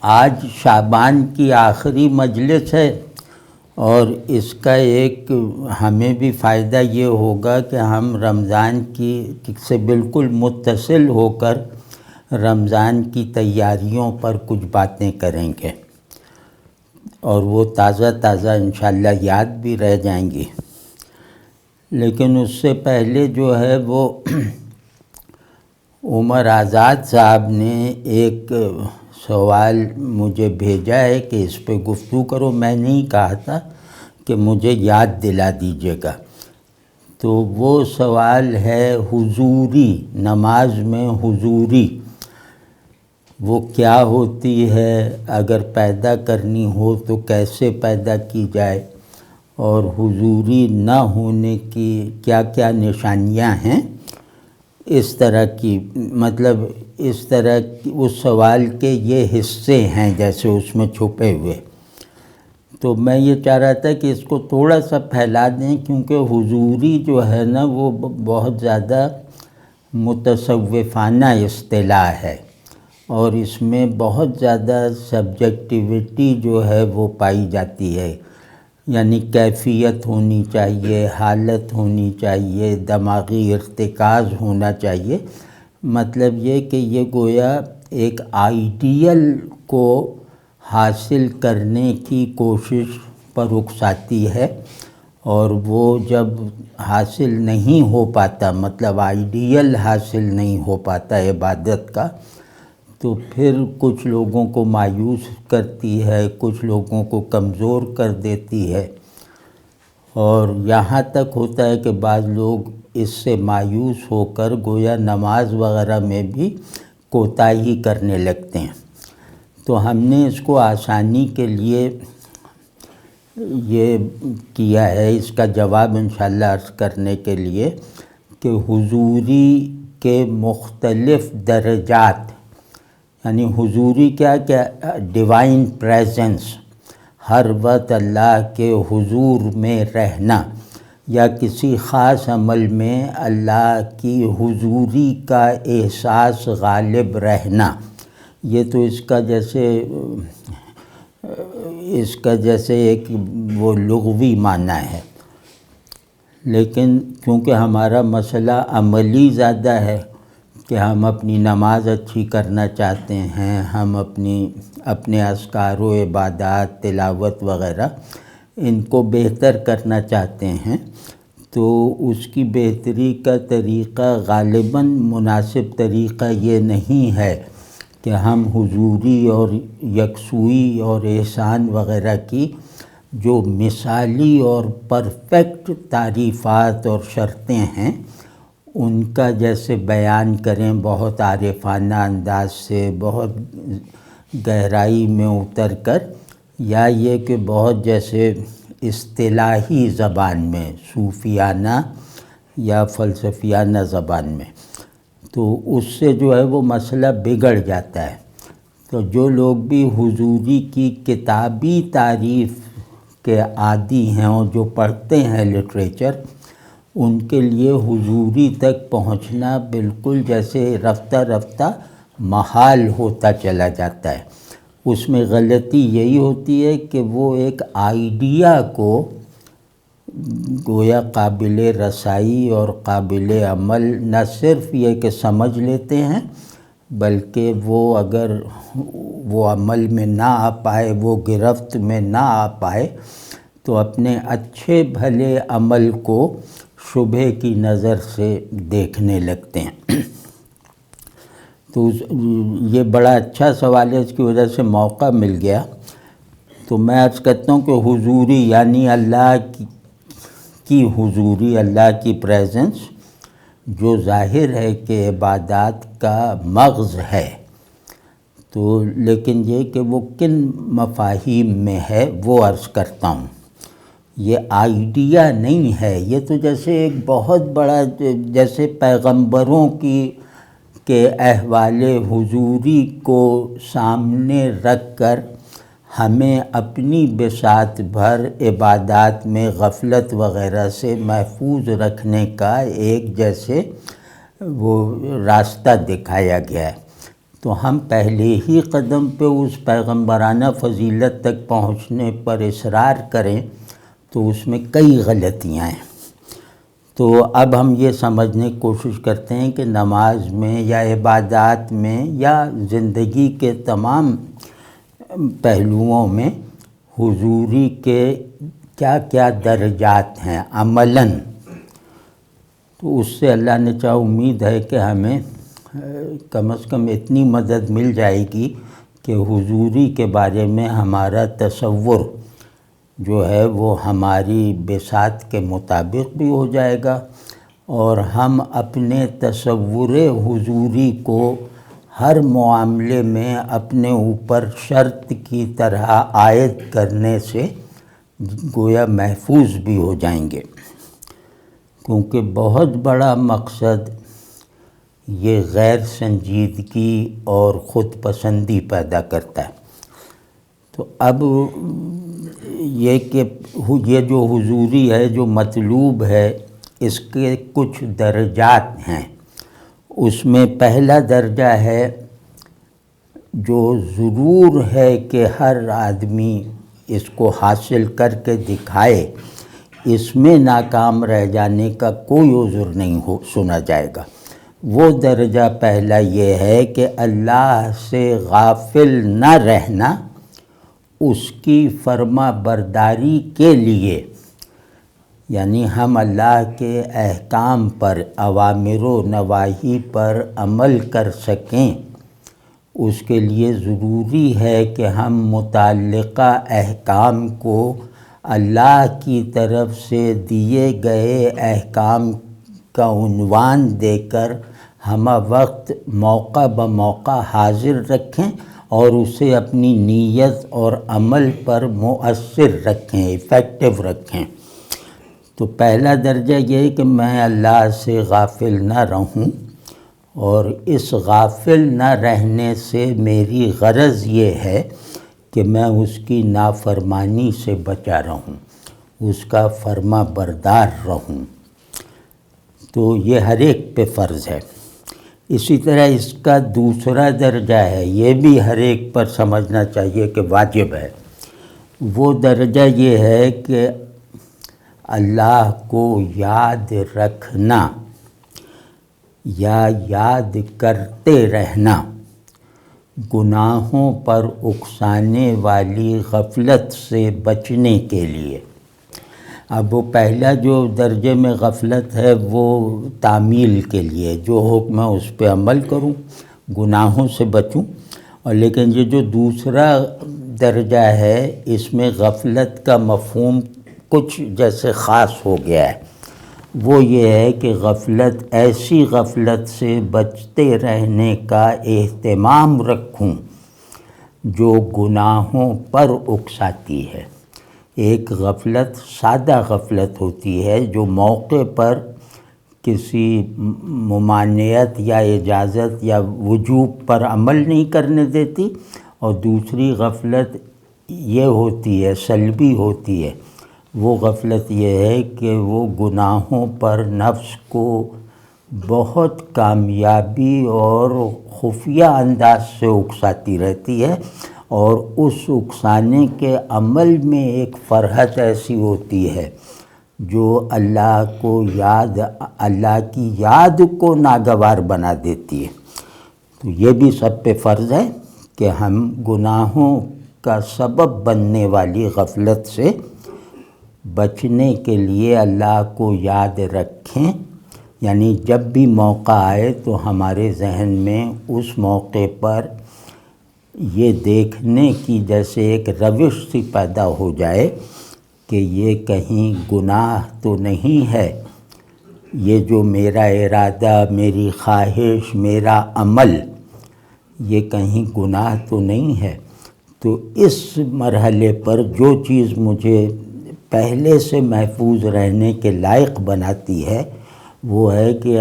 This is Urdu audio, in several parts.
آج شعبان کی آخری مجلس ہے اور اس کا ایک ہمیں بھی فائدہ یہ ہوگا کہ ہم رمضان کی سے بالکل متصل ہو کر رمضان کی تیاریوں پر کچھ باتیں کریں گے اور وہ تازہ تازہ انشاءاللہ یاد بھی رہ جائیں گی۔ لیکن اس سے پہلے جو ہے وہ عمر آزاد صاحب نے ایک سوال مجھے بھیجا ہے کہ اس پہ گفتگو کرو۔ میں نے ہی کہا تھا کہ مجھے یاد دلا دیجیے گا۔ تو وہ سوال ہے حضوری، نماز میں حضوری وہ کیا ہوتی ہے، اگر پیدا کرنی ہو تو کیسے پیدا کی جائے، اور حضوری نہ ہونے کی کیا کیا نشانیاں ہیں۔ اس طرح کی مطلب اس طرح اس سوال کے یہ حصے ہیں جیسے اس میں چھپے ہوئے۔ تو میں یہ چاہ رہا تھا کہ اس کو تھوڑا سا پھیلا دیں، کیونکہ حضوری جو ہے نا وہ بہت زیادہ متصوفانہ اصطلاح ہے اور اس میں بہت زیادہ سبجیکٹیوٹی جو ہے وہ پائی جاتی ہے، یعنی کیفیت ہونی چاہیے، حالت ہونی چاہیے، دماغی ارتکاز ہونا چاہیے۔ مطلب یہ کہ یہ گویا ایک آئیڈیل کو حاصل کرنے کی کوشش پر اکساتی ہے، اور وہ جب حاصل نہیں ہو پاتا، مطلب آئیڈیل حاصل نہیں ہو پاتا عبادت کا، تو پھر کچھ لوگوں کو مایوس کرتی ہے، کچھ لوگوں کو کمزور کر دیتی ہے، اور یہاں تک ہوتا ہے کہ بعض لوگ اس سے مایوس ہو کر گویا نماز وغیرہ میں بھی کوتاہی کرنے لگتے ہیں۔ تو ہم نے اس کو آسانی کے لیے یہ کیا ہے، اس کا جواب انشاءاللہ عرض کرنے کے لیے کہ حضوری کے مختلف درجات، یعنی حضوری کیا ڈیوائن پریزنس، ہر وقت اللہ کے حضور میں رہنا یا کسی خاص عمل میں اللہ کی حضوری کا احساس غالب رہنا، یہ تو اس کا جیسے ایک وہ لغوی معنی ہے۔ لیکن کیونکہ ہمارا مسئلہ عملی زیادہ ہے کہ ہم اپنی نماز اچھی کرنا چاہتے ہیں، ہم اپنے اذکار و عبادات، تلاوت وغیرہ ان کو بہتر کرنا چاہتے ہیں، تو اس کی بہتری کا طریقہ غالباً مناسب طریقہ یہ نہیں ہے کہ ہم حضوری اور یکسوئی اور احسان وغیرہ کی جو مثالی اور پرفیکٹ تعریفات اور شرطیں ہیں ان کا جیسے بیان کریں بہت عارفانہ انداز سے، بہت گہرائی میں اتر کر، یا یہ کہ بہت جیسے اصطلاحی زبان میں، صوفیانہ یا فلسفیانہ زبان میں، تو اس سے جو ہے وہ مسئلہ بگڑ جاتا ہے۔ تو جو لوگ بھی حضوری کی کتابی تعریف کے عادی ہیں اور جو پڑھتے ہیں لٹریچر، ان کے لیے حضوری تک پہنچنا بالکل جیسے رفتہ رفتہ محال ہوتا چلا جاتا ہے۔ اس میں غلطی یہی ہوتی ہے کہ وہ ایک آئیڈیا کو گویا قابل رسائی اور قابل عمل نہ صرف یہ کہ سمجھ لیتے ہیں، بلکہ وہ اگر وہ عمل میں نہ آ پائے، وہ گرفت میں نہ آ پائے، تو اپنے اچھے بھلے عمل کو شبہ کی نظر سے دیکھنے لگتے ہیں۔ تو یہ بڑا اچھا سوال ہے، اس کی وجہ سے موقع مل گیا۔ تو میں عرض کرتا ہوں کہ حضوری یعنی اللہ کی حضوری، اللہ کی پریزنس، جو ظاہر ہے کہ عبادات کا مغز ہے، تو لیکن یہ کہ وہ کن مفاہیم میں ہے وہ عرض کرتا ہوں۔ یہ آئیڈیا نہیں ہے، یہ تو جیسے ایک بہت بڑا جیسے پیغمبروں کے احوال حضوری کو سامنے رکھ کر ہمیں اپنی بساط بھر عبادات میں غفلت وغیرہ سے محفوظ رکھنے کا ایک جیسے وہ راستہ دکھایا گیا ہے تو ہم پہلے ہی قدم پہ اس پیغمبرانہ فضیلت تک پہنچنے پر اصرار کریں تو اس میں کئی غلطیاں ہیں۔ تو اب ہم یہ سمجھنے کی کوشش کرتے ہیں کہ نماز میں یا عبادات میں یا زندگی کے تمام پہلوؤں میں حضوری کے کیا کیا درجات ہیں عملاً۔ تو اس سے اللہ نے چاہا امید ہے کہ ہمیں کم از کم اتنی مدد مل جائے گی کہ حضوری کے بارے میں ہمارا تصور جو ہے وہ ہماری بساط کے مطابق بھی ہو جائے گا، اور ہم اپنے تصور حضوری کو ہر معاملے میں اپنے اوپر شرط کی طرح عائد کرنے سے گویا محفوظ بھی ہو جائیں گے، کیونکہ بہت بڑا مقصد یہ غیر سنجیدگی اور خود پسندی پیدا کرتا ہے۔ تو اب یہ کہ یہ جو حضوری ہے جو مطلوب ہے اس کے کچھ درجات ہیں۔ اس میں پہلا درجہ ہے جو ضرور ہے کہ ہر آدمی اس کو حاصل کر کے دکھائے، اس میں ناکام رہ جانے کا کوئی عذر نہیں سنا جائے گا۔ وہ درجہ پہلا یہ ہے کہ اللہ سے غافل نہ رہنا، اس کی فرما برداری کے لیے، یعنی ہم اللہ کے احکام پر، اوامر و نواہی پر عمل کر سکیں، اس کے لیے ضروری ہے کہ ہم متعلقہ احکام کو اللہ کی طرف سے دیے گئے احکام کا عنوان دے کر ہمہ وقت موقع بموقع حاضر رکھیں اور اسے اپنی نیت اور عمل پر مؤثر رکھیں، ایفیکٹو رکھیں۔ تو پہلا درجہ یہ ہے کہ میں اللہ سے غافل نہ رہوں، اور اس غافل نہ رہنے سے میری غرض یہ ہے کہ میں اس کی نافرمانی سے بچا رہوں، اس کا فرما بردار رہوں۔ تو یہ ہر ایک پہ فرض ہے۔ اسی طرح اس کا دوسرا درجہ ہے، یہ بھی ہر ایک پر سمجھنا چاہیے کہ واجب ہے۔ وہ درجہ یہ ہے کہ اللہ کو یاد رکھنا یا یاد کرتے رہنا، گناہوں پر اکسانے والی غفلت سے بچنے کے لیے۔ اب وہ پہلا جو درجے میں غفلت ہے وہ تعمیل کے لیے، جو حکم ہے اس پہ عمل کروں، گناہوں سے بچوں، اور لیکن یہ جو دوسرا درجہ ہے اس میں غفلت کا مفہوم کچھ جیسے خاص ہو گیا ہے۔ وہ یہ ہے کہ غفلت، ایسی غفلت سے بچتے رہنے کا اہتمام رکھوں جو گناہوں پر اکساتی ہے۔ ایک غفلت سادہ غفلت ہوتی ہے جو موقع پر کسی ممانعت یا اجازت یا وجوب پر عمل نہیں کرنے دیتی، اور دوسری غفلت یہ ہوتی ہے، سلبی ہوتی ہے۔ وہ غفلت یہ ہے کہ وہ گناہوں پر نفس کو بہت کامیابی اور خفیہ انداز سے اکساتی رہتی ہے، اور اس اکسانے کے عمل میں ایک فرحت ایسی ہوتی ہے جو اللہ کی یاد کو ناگوار بنا دیتی ہے۔ تو یہ بھی سب پہ فرض ہے کہ ہم گناہوں کا سبب بننے والی غفلت سے بچنے کے لیے اللہ کو یاد رکھیں، یعنی جب بھی موقع آئے تو ہمارے ذہن میں اس موقع پر یہ دیکھنے کی جیسے ایک روش سی پیدا ہو جائے کہ یہ کہیں گناہ تو نہیں ہے، یہ جو میرا ارادہ، میری خواہش، میرا عمل، یہ کہیں گناہ تو نہیں ہے۔ تو اس مرحلے پر جو چیز مجھے پہلے سے محفوظ رہنے کے لائق بناتی ہے وہ ہے کہ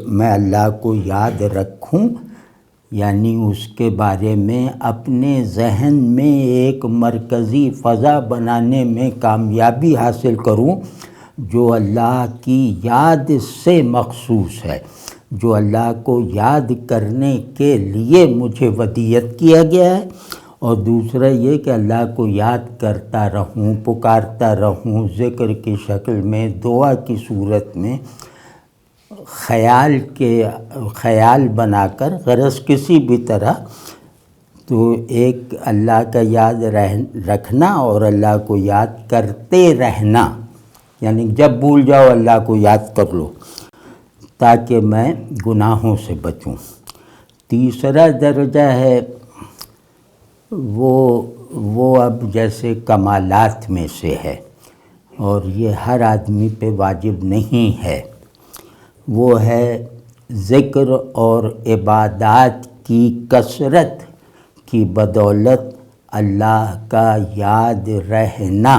میں اللہ کو یاد رکھوں، یعنی اس کے بارے میں اپنے ذہن میں ایک مرکزی فضا بنانے میں کامیابی حاصل کروں جو اللہ کی یاد سے مخصوص ہے۔ جو اللہ کو یاد کرنے کے لیے مجھے ودیت کیا گیا ہے، اور دوسرا یہ کہ اللہ کو یاد کرتا رہوں، پکارتا رہوں ذکر کی شکل میں، دعا کی صورت میں، خیال بنا کر، غرض کسی بھی طرح، تو ایک اللہ کا یاد رکھنا اور اللہ کو یاد کرتے رہنا، یعنی جب بھول جاؤ اللہ کو یاد کر لو تاکہ میں گناہوں سے بچوں۔ تیسرا درجہ ہے وہ اب جیسے کمالات میں سے ہے، اور یہ ہر آدمی پہ واجب نہیں ہے، وہ ہے ذکر اور عبادات کی کثرت کی بدولت اللہ کا یاد رہنا۔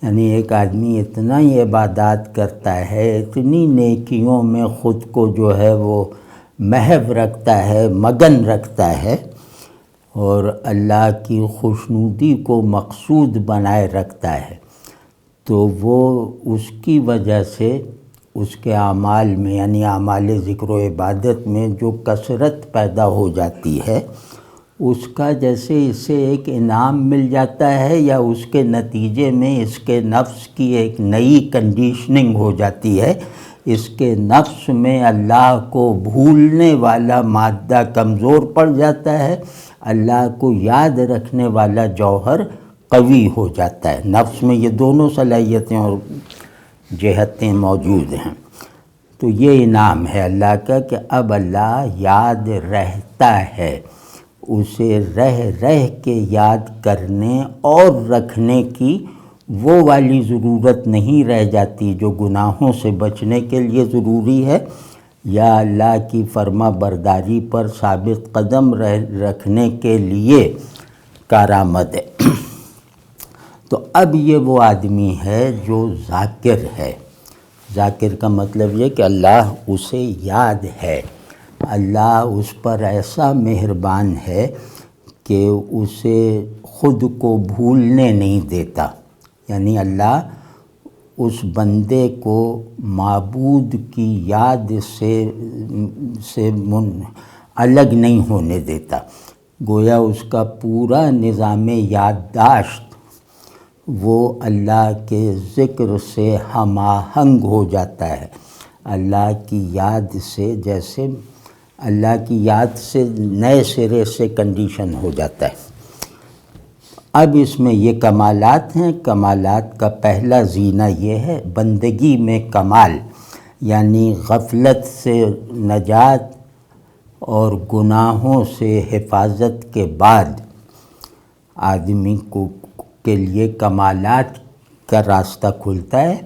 یعنی ایک آدمی اتنا ہی عبادات کرتا ہے، اتنی نیکیوں میں خود کو جو ہے وہ محو رکھتا ہے، مگن رکھتا ہے، اور اللہ کی خوشنودی کو مقصود بنائے رکھتا ہے، تو وہ اس کی وجہ سے اس کے اعمال میں، یعنی اعمال ذکر و عبادت میں جو کثرت پیدا ہو جاتی ہے، اس کا جیسے اسے ایک انعام مل جاتا ہے، یا اس کے نتیجے میں اس کے نفس کی ایک نئی کنڈیشننگ ہو جاتی ہے، اس کے نفس میں اللہ کو بھولنے والا مادہ کمزور پڑ جاتا ہے، اللہ کو یاد رکھنے والا جوہر قوی ہو جاتا ہے۔ نفس میں یہ دونوں صلاحیتیں اور جہتیں موجود ہیں۔ تو یہ انعام ہے اللہ کا کہ اب اللہ یاد رہتا ہے، اسے رہ کے یاد کرنے اور رکھنے کی وہ والی ضرورت نہیں رہ جاتی جو گناہوں سے بچنے کے لیے ضروری ہے، یا اللہ کی فرما برداری پر ثابت قدم رکھنے کے لیے کارآمد ہے۔ تو اب یہ وہ آدمی ہے جو ذاکر ہے۔ ذاکر کا مطلب یہ کہ اللہ اسے یاد ہے، اللہ اس پر ایسا مہربان ہے کہ اسے خود کو بھولنے نہیں دیتا، یعنی اللہ اس بندے کو معبود کی یاد سے الگ نہیں ہونے دیتا، گویا اس کا پورا نظام یادداشت وہ اللہ کے ذکر سے ہم آہنگ ہو جاتا ہے، اللہ کی یاد سے، جیسے اللہ کی یاد سے نئے سرے سے کنڈیشن ہو جاتا ہے۔ اب اس میں یہ کمالات ہیں۔ کمالات کا پہلا زینہ یہ ہے بندگی میں کمال، یعنی غفلت سے نجات اور گناہوں سے حفاظت کے بعد آدمی کے لیے کمالات کا راستہ کھلتا ہے۔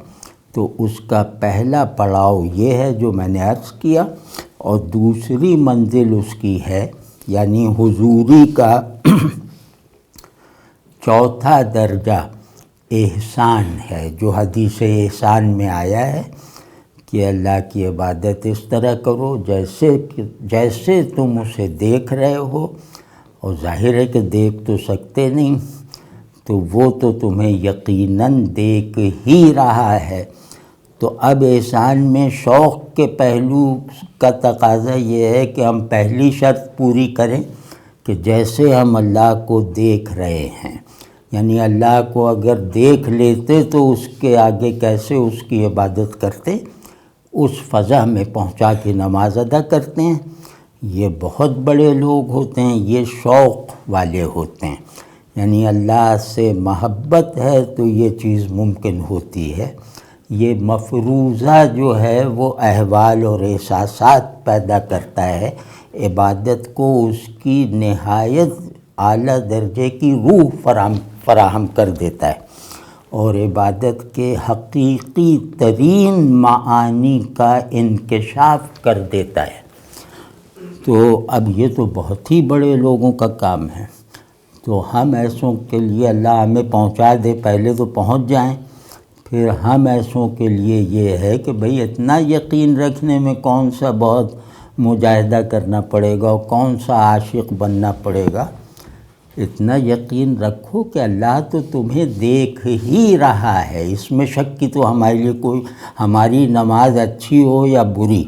تو اس کا پہلا پڑاؤ یہ ہے جو میں نے عرض کیا، اور دوسری منزل اس کی ہے، یعنی حضوری کا چوتھا درجہ احسان ہے، جو حدیث احسان میں آیا ہے کہ اللہ کی عبادت اس طرح کرو جیسے تم اسے دیکھ رہے ہو، اور ظاہر ہے کہ دیکھ تو سکتے نہیں، تو وہ تو تمہیں یقیناً دیکھ ہی رہا ہے۔ تو اب احسان میں شوق کے پہلو کا تقاضا یہ ہے کہ ہم پہلی شرط پوری کریں کہ جیسے ہم اللہ کو دیکھ رہے ہیں، یعنی اللہ کو اگر دیکھ لیتے تو اس کے آگے کیسے اس کی عبادت کرتے، اس فضا میں پہنچا کے نماز ادا کرتے ہیں۔ یہ بہت بڑے لوگ ہوتے ہیں، یہ شوق والے ہوتے ہیں، یعنی اللہ سے محبت ہے تو یہ چیز ممکن ہوتی ہے۔ یہ مفروضہ جو ہے وہ احوال اور احساسات پیدا کرتا ہے، عبادت کو اس کی نہایت اعلیٰ درجے کی روح فراہم کر دیتا ہے، اور عبادت کے حقیقی ترین معانی کا انکشاف کر دیتا ہے۔ تو اب یہ تو بہت ہی بڑے لوگوں کا کام ہے، تو ہم ایسوں کے لیے اللہ ہمیں پہنچا دے، پہلے تو پہنچ جائیں، پھر ہم ایسوں کے لیے یہ ہے کہ بھئی اتنا یقین رکھنے میں کون سا بہت مجاہدہ کرنا پڑے گا اور کون سا عاشق بننا پڑے گا۔ اتنا یقین رکھو کہ اللہ تو تمہیں دیکھ ہی رہا ہے، اس میں شک کی تو ہمارے لیے کوئی، ہماری نماز اچھی ہو یا بری،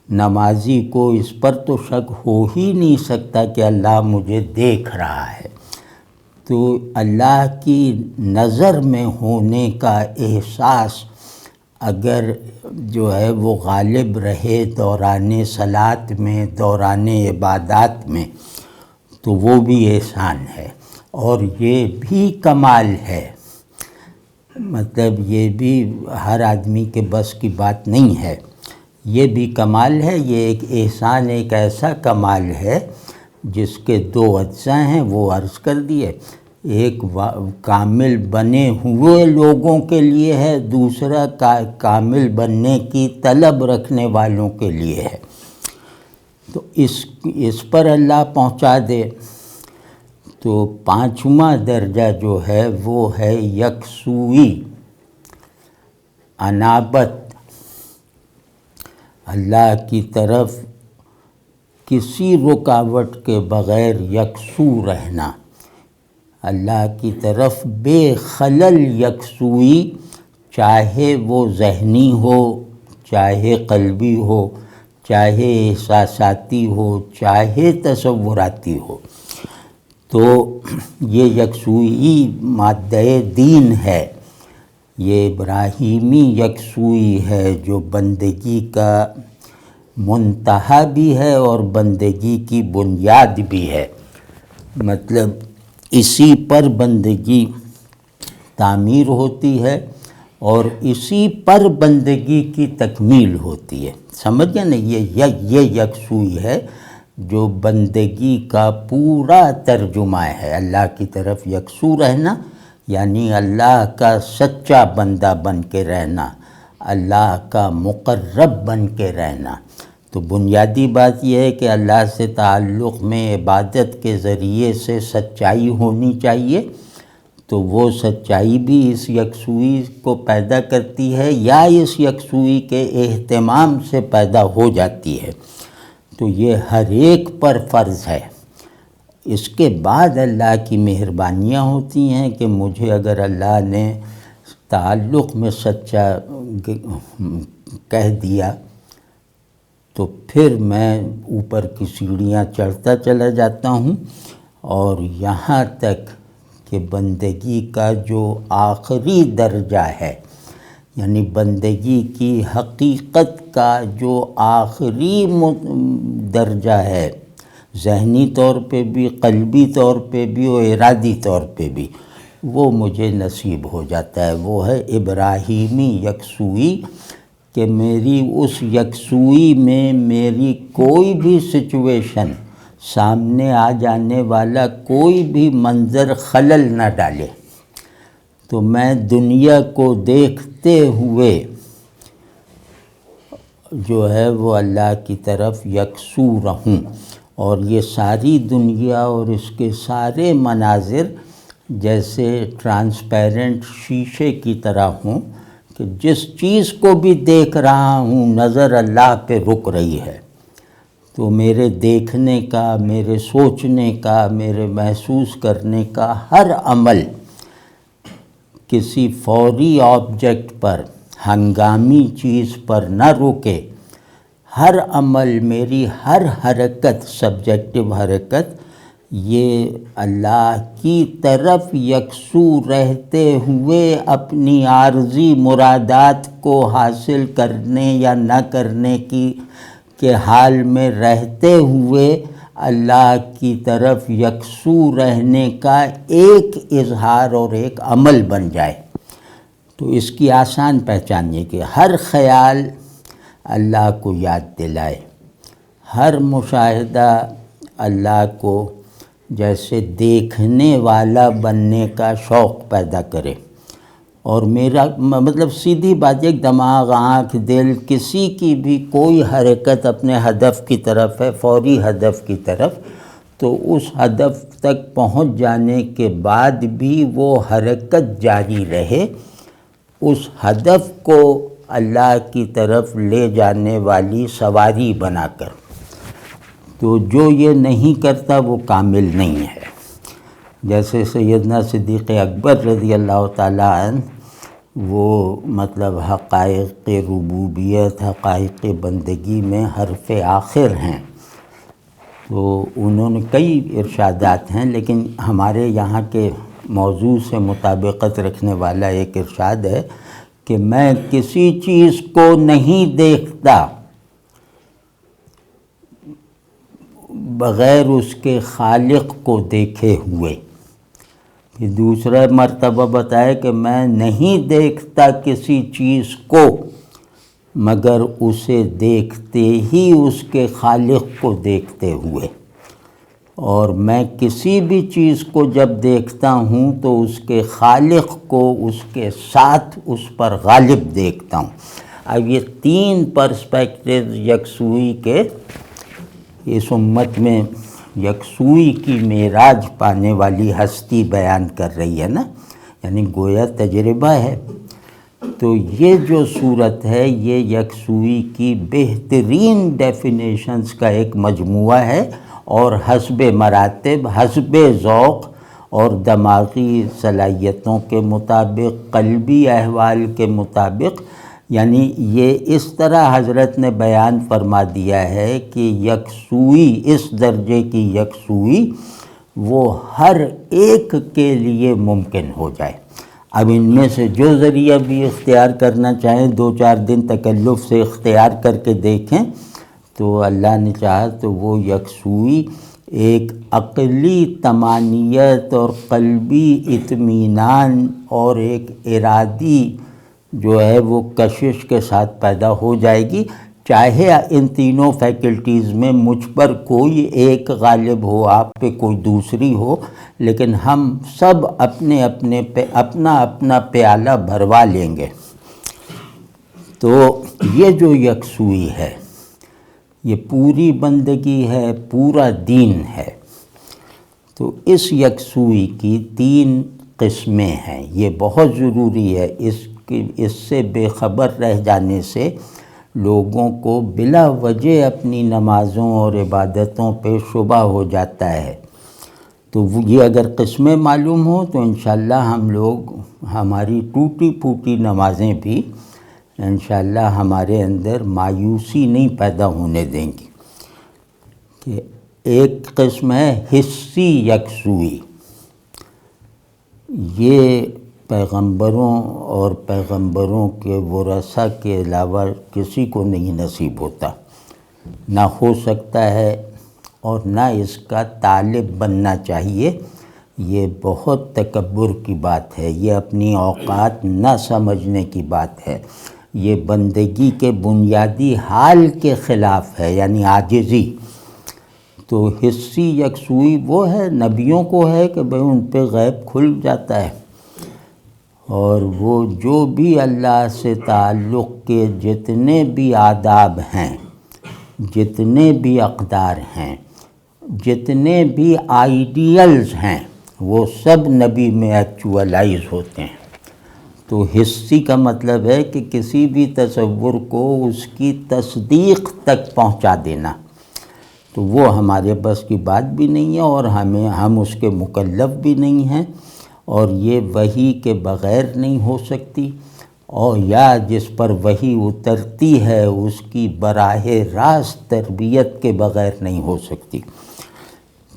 نمازی کو اس پر تو شک ہو ہی نہیں سکتا کہ اللہ مجھے دیکھ رہا ہے، تو اللہ کی نظر میں ہونے کا احساس اگر جو ہے وہ غالب رہے دوران صلات میں، دوران عبادات میں، تو وہ بھی احسان ہے، اور یہ بھی کمال ہے۔ مطلب یہ بھی ہر آدمی کے بس کی بات نہیں ہے، یہ بھی کمال ہے۔ یہ ایک احسان، ایک ایسا کمال ہے جس کے دو اجزاء ہیں، وہ عرض کر دیے۔ ایک کامل بنے ہوئے لوگوں کے لیے ہے، دوسرا کامل بننے کی طلب رکھنے والوں کے لیے ہے۔ تو اس پر اللہ پہنچا دے۔ تو پانچواں درجہ جو ہے وہ ہے یکسوئی، انابت، اللہ کی طرف کسی رکاوٹ کے بغیر یکسو رہنا، اللہ کی طرف بے خلل یکسوئی، چاہے وہ ذہنی ہو، چاہے قلبی ہو، چاہے احساساتی ہو، چاہے تصوراتی ہو۔ تو یہ یکسوئی مادہ دین ہے، یہ ابراہیمی یکسوئی ہے جو بندگی کا منتہا بھی ہے اور بندگی کی بنیاد بھی ہے۔ مطلب اسی پر بندگی تعمیر ہوتی ہے اور اسی پر بندگی کی تکمیل ہوتی ہے۔ سمجھ گئے نا؟ یہ یکسوئی ہے جو بندگی کا پورا ترجمہ ہے۔ اللہ کی طرف یکسو رہنا یعنی اللہ کا سچا بندہ بن کے رہنا، اللہ کا مقرب بن کے رہنا۔ تو بنیادی بات یہ ہے کہ اللہ سے تعلق میں عبادت کے ذریعے سے سچائی ہونی چاہیے، تو وہ سچائی بھی اس یکسوئی کو پیدا کرتی ہے یا اس یکسوئی کے اہتمام سے پیدا ہو جاتی ہے۔ تو یہ ہر ایک پر فرض ہے۔ اس کے بعد اللہ کی مہربانیاں ہوتی ہیں کہ مجھے اگر اللہ نے تعلق میں سچا کہہ دیا تو پھر میں اوپر کی سیڑھیاں چڑھتا چلا جاتا ہوں، اور یہاں تک کہ بندگی کا جو آخری درجہ ہے، یعنی بندگی کی حقیقت کا جو آخری درجہ ہے، ذہنی طور پہ بھی، قلبی طور پہ بھی اور ارادی طور پہ بھی، وہ مجھے نصیب ہو جاتا ہے۔ وہ ہے ابراہیمی یکسوئی، کہ میری اس یکسوئی میں میری کوئی بھی سچویشن، سامنے آ جانے والا کوئی بھی منظر خلل نہ ڈالے، تو میں دنیا کو دیکھتے ہوئے جو ہے وہ اللہ کی طرف یکسو رہوں، اور یہ ساری دنیا اور اس کے سارے مناظر جیسے ٹرانسپیرنٹ شیشے کی طرح ہوں، کہ جس چیز کو بھی دیکھ رہا ہوں نظر اللہ پہ رک رہی ہے، تو میرے دیکھنے کا، میرے سوچنے کا، میرے محسوس کرنے کا ہر عمل کسی فوری آبجیکٹ پر، ہنگامی چیز پر نہ رکے، ہر عمل، میری ہر حرکت، سبجیکٹو حرکت، یہ اللہ کی طرف یکسو رہتے ہوئے اپنی عارضی مرادات کو حاصل کرنے یا نہ کرنے کے حال میں رہتے ہوئے اللہ کی طرف یکسو رہنے کا ایک اظہار اور ایک عمل بن جائے۔ تو اس کی آسان پہچان یہ کہ ہر خیال اللہ کو یاد دلائے، ہر مشاہدہ اللہ کو جیسے دیکھنے والا بننے کا شوق پیدا کرے، اور میرا مطلب سیدھی بات، ایک دماغ، آنکھ، دل، کسی کی بھی کوئی حرکت اپنے ہدف کی طرف ہے، فوری ہدف کی طرف، تو اس ہدف تک پہنچ جانے کے بعد بھی وہ حرکت جاری رہے، اس ہدف کو اللہ کی طرف لے جانے والی سواری بنا کر۔ تو جو یہ نہیں کرتا وہ کامل نہیں ہے۔ جیسے سیدنا صدیق اکبر رضی اللہ تعالیٰ عنہ وہ مطلب حقائق ربوبیت، حقائق بندگی میں حرف آخر ہیں۔ تو انہوں نے کئی ارشادات ہیں، لیکن ہمارے یہاں کے موضوع سے مطابقت رکھنے والا ایک ارشاد ہے کہ میں کسی چیز کو نہیں دیکھتا بغیر اس کے خالق کو دیکھے ہوئے۔ پھر دوسرا مرتبہ بتایا کہ میں نہیں دیکھتا کسی چیز کو مگر اسے دیکھتے ہی اس کے خالق کو دیکھتے ہوئے، اور میں کسی بھی چیز کو جب دیکھتا ہوں تو اس کے خالق کو اس کے ساتھ اس پر غالب دیکھتا ہوں۔ اب یہ تین پرسپیکٹیو یکسوئی کے اس امت میں یکسوئی کی معراج پانے والی ہستی بیان کر رہی ہے نا، یعنی گویا تجربہ ہے۔ تو یہ جو صورت ہے یہ یکسوئی کی بہترین ڈیفینیشنز کا ایک مجموعہ ہے، اور حسب مراتب، حسب ذوق اور دماغی صلاحیتوں کے مطابق، قلبی احوال کے مطابق، یعنی یہ اس طرح حضرت نے بیان فرما دیا ہے کہ یکسوئی، اس درجے کی یکسوئی وہ ہر ایک کے لیے ممکن ہو جائے۔ اب ان میں سے جو ذریعہ بھی اختیار کرنا چاہیں، 2-4 دن تکلف سے اختیار کر کے دیکھیں، تو اللہ نے چاہا تو وہ یکسوئی ایک عقلی طمانینت اور قلبی اطمینان اور ایک ارادی جو ہے وہ کشش کے ساتھ پیدا ہو جائے گی، چاہے ان تینوں فیکلٹیز میں مجھ پر کوئی ایک غالب ہو، آپ پہ کوئی دوسری ہو، لیکن ہم سب اپنے اپنے پہ اپنا اپنا پیالہ بھروا لیں گے۔ تو یہ جو یکسوئی ہے یہ پوری بندگی ہے، پورا دین ہے۔ تو اس یکسوئی کی 3 قسمیں ہیں، یہ بہت ضروری ہے۔ اس سے بے خبر رہ جانے سے لوگوں کو بلا وجہ اپنی نمازوں اور عبادتوں پہ شبہ ہو جاتا ہے۔ تو یہ اگر قسمیں معلوم ہوں تو انشاءاللہ ہم لوگ ہماری ٹوٹی پھوٹی نمازیں بھی انشاءاللہ ہمارے اندر مایوسی نہیں پیدا ہونے دیں گی۔ کہ ایک قسم ہے حصی یکسوئی، یہ پیغمبروں اور پیغمبروں کے ورثہ کے علاوہ کسی کو نہیں نصیب ہوتا، نہ ہو سکتا ہے اور نہ اس کا طالب بننا چاہیے۔ یہ بہت تکبر کی بات ہے، یہ اپنی اوقات نہ سمجھنے کی بات ہے، یہ بندگی کے بنیادی حال کے خلاف ہے، یعنی عاجزی۔ تو حصی یکسوئی وہ ہے، نبیوں کو ہے کہ بھئی ان پہ غیب کھل جاتا ہے، اور وہ جو بھی اللہ سے تعلق کے جتنے بھی آداب ہیں، جتنے بھی اقدار ہیں، جتنے بھی آئیڈیلز ہیں، وہ سب نبی میں ایکچوالائز ہوتے ہیں۔ تو حصی کا مطلب ہے کہ کسی بھی تصور کو اس کی تصدیق تک پہنچا دینا، تو وہ ہمارے بس کی بات بھی نہیں ہے، اور ہم اس کے مکلف بھی نہیں ہیں، اور یہ وحی کے بغیر نہیں ہو سکتی، اور یا جس پر وحی اترتی ہے اس کی براہ راست تربیت کے بغیر نہیں ہو سکتی۔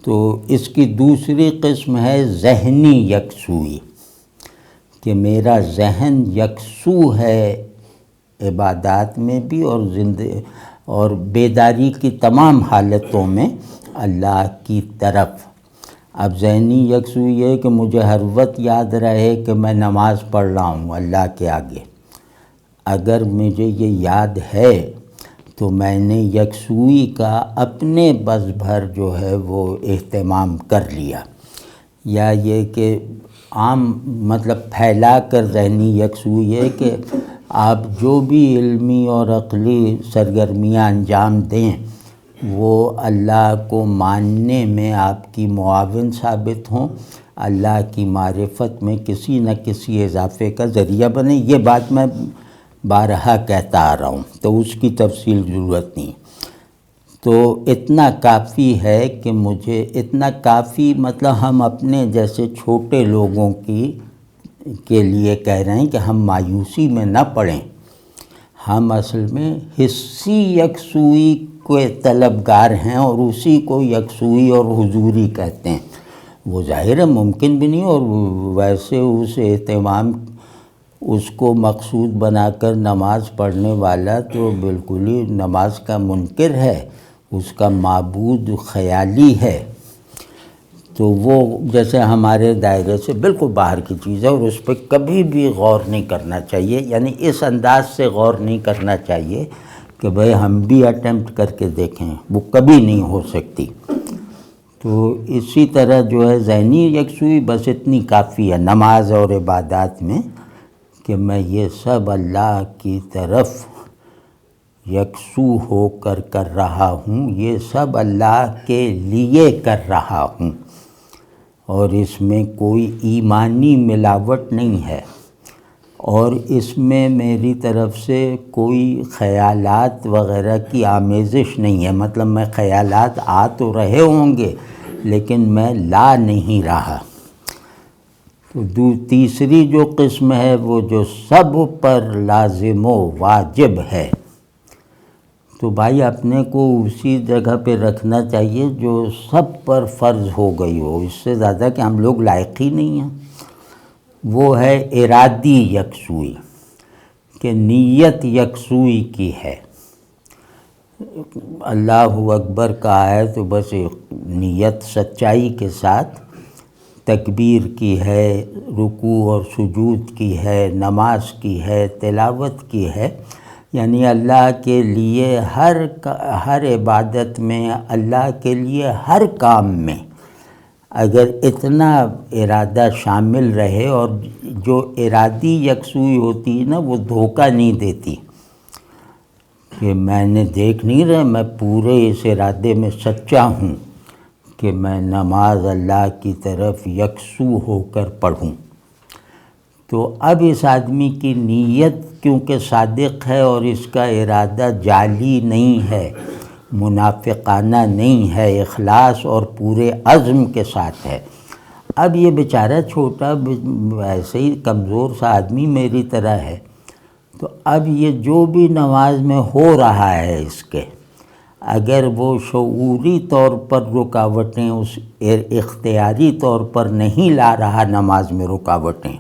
تو اس کی دوسری قسم ہے ذہنی یکسوئی، کہ میرا ذہن یکسو ہے عبادات میں بھی اور بیداری کی تمام حالتوں میں اللہ کی طرف۔ اب ذہنی یکسوئی یہ کہ مجھے ہر وقت یاد رہے کہ میں نماز پڑھ رہا ہوں اللہ کے آگے۔ اگر مجھے یہ یاد ہے تو میں نے یکسوئی کا اپنے بس بھر جو ہے وہ اہتمام کر لیا۔ یا یہ کہ عام مطلب پھیلا کر ذہنی یکسوئی ہے کہ آپ جو بھی علمی اور عقلی سرگرمیاں انجام دیں وہ اللہ کو ماننے میں آپ کی معاون ثابت ہوں، اللہ کی معرفت میں کسی نہ کسی اضافے کا ذریعہ بنے۔ یہ بات میں بارہا کہتا آ رہا ہوں، تو اس کی تفصیل ضرورت نہیں۔ تو اتنا کافی ہے کہ مجھے اتنا کافی مطلب ہم اپنے جیسے چھوٹے لوگوں کی کے لیے کہہ رہے ہیں کہ ہم مایوسی میں نہ پڑیں، ہم اصل میں حصی یکسوئی کے طلبگار ہیں اور اسی کو یکسوئی اور حضوری کہتے ہیں۔ وہ ظاہر ہے ممکن بھی نہیں، اور ویسے اس اہتمام اس کو مقصود بنا کر نماز پڑھنے والا تو بالکل ہی نماز کا منکر ہے، اس کا معبود خیالی ہے، تو وہ جیسے ہمارے دائرے سے بالکل باہر کی چیز ہے، اور اس پہ کبھی بھی غور نہیں کرنا چاہیے، یعنی اس انداز سے غور نہیں کرنا چاہیے کہ بھئی ہم بھی اٹیمپٹ کر کے دیکھیں، وہ کبھی نہیں ہو سکتی۔ تو اسی طرح جو ہے ذہنی یکسوئی بس اتنی کافی ہے نماز اور عبادات میں کہ میں یہ سب اللہ کی طرف یکسو ہو کر کر رہا ہوں، یہ سب اللہ کے لیے کر رہا ہوں، اور اس میں کوئی ایمانی ملاوٹ نہیں ہے، اور اس میں میری طرف سے کوئی خیالات وغیرہ کی آمیزش نہیں ہے، مطلب میں خیالات آ تو رہے ہوں گے لیکن میں لا نہیں رہا۔ تو تیسری جو قسم ہے وہ جو سب پر لازم و واجب ہے، تو بھائی اپنے کو اسی جگہ پہ رکھنا چاہیے جو سب پر فرض ہو گئی ہو، اس سے زیادہ کہ ہم لوگ لائق ہی نہیں ہیں۔ وہ ہے ارادی یکسوئی، کہ نیت یکسوئی کی ہے۔ اللہ اکبر کہا ہے تو بس نیت سچائی کے ساتھ تکبیر کی ہے، رکوع اور سجود کی ہے، نماز کی ہے، تلاوت کی ہے، یعنی اللہ کے لیے ہر عبادت میں، اللہ کے لیے ہر کام میں اگر اتنا ارادہ شامل رہے، اور جو ارادی یکسوئی ہوتی ہے نا وہ دھوکہ نہیں دیتی کہ میں نے دیکھ نہیں رہا، میں پورے اس ارادے میں سچا ہوں کہ میں نماز اللہ کی طرف یکسو ہو کر پڑھوں۔ تو اب اس آدمی کی نیت کیونکہ صادق ہے اور اس کا ارادہ جعلی نہیں ہے، منافقانہ نہیں ہے، اخلاص اور پورے عزم کے ساتھ ہے۔ اب یہ بیچارہ چھوٹا ایسے ہی کمزور سا آدمی میری طرح ہے، تو اب یہ جو بھی نماز میں ہو رہا ہے اس کے، اگر وہ شعوری طور پر رکاوٹیں اس اختیاری طور پر نہیں لا رہا نماز میں رکاوٹیں،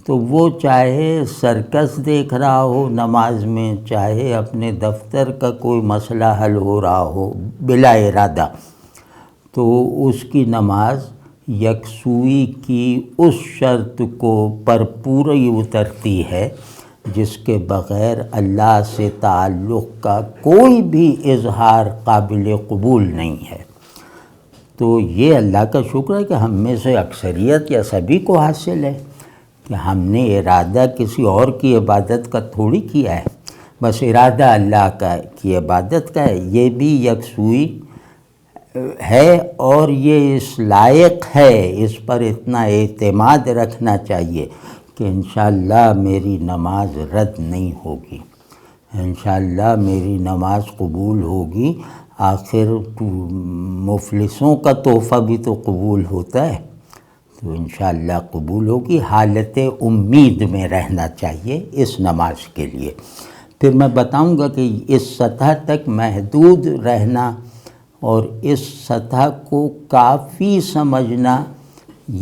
تو وہ چاہے سرکس دیکھ رہا ہو نماز میں، چاہے اپنے دفتر کا کوئی مسئلہ حل ہو رہا ہو بلا ارادہ، تو اس کی نماز یکسوئی کی اس شرط کو پر پوری اترتی ہے جس کے بغیر اللہ سے تعلق کا کوئی بھی اظہار قابل قبول نہیں ہے۔ تو یہ اللہ کا شکر ہے کہ ہم میں سے اکثریت یا سبھی کو حاصل ہے کہ ہم نے ارادہ کسی اور کی عبادت کا تھوڑی کیا ہے، بس ارادہ اللہ کی عبادت کا ہے۔ یہ بھی یکسوئی ہے اور یہ اس لائق ہے، اس پر اتنا اعتماد رکھنا چاہیے کہ انشاءاللہ میری نماز رد نہیں ہوگی، انشاءاللہ میری نماز قبول ہوگی۔ آخر مفلسوں کا تحفہ بھی تو قبول ہوتا ہے، تو انشاءاللہ قبول ہوگی۔ حالت امید میں رہنا چاہیے اس نماز کے لیے۔ پھر میں بتاؤں گا کہ اس سطح تک محدود رہنا اور اس سطح کو کافی سمجھنا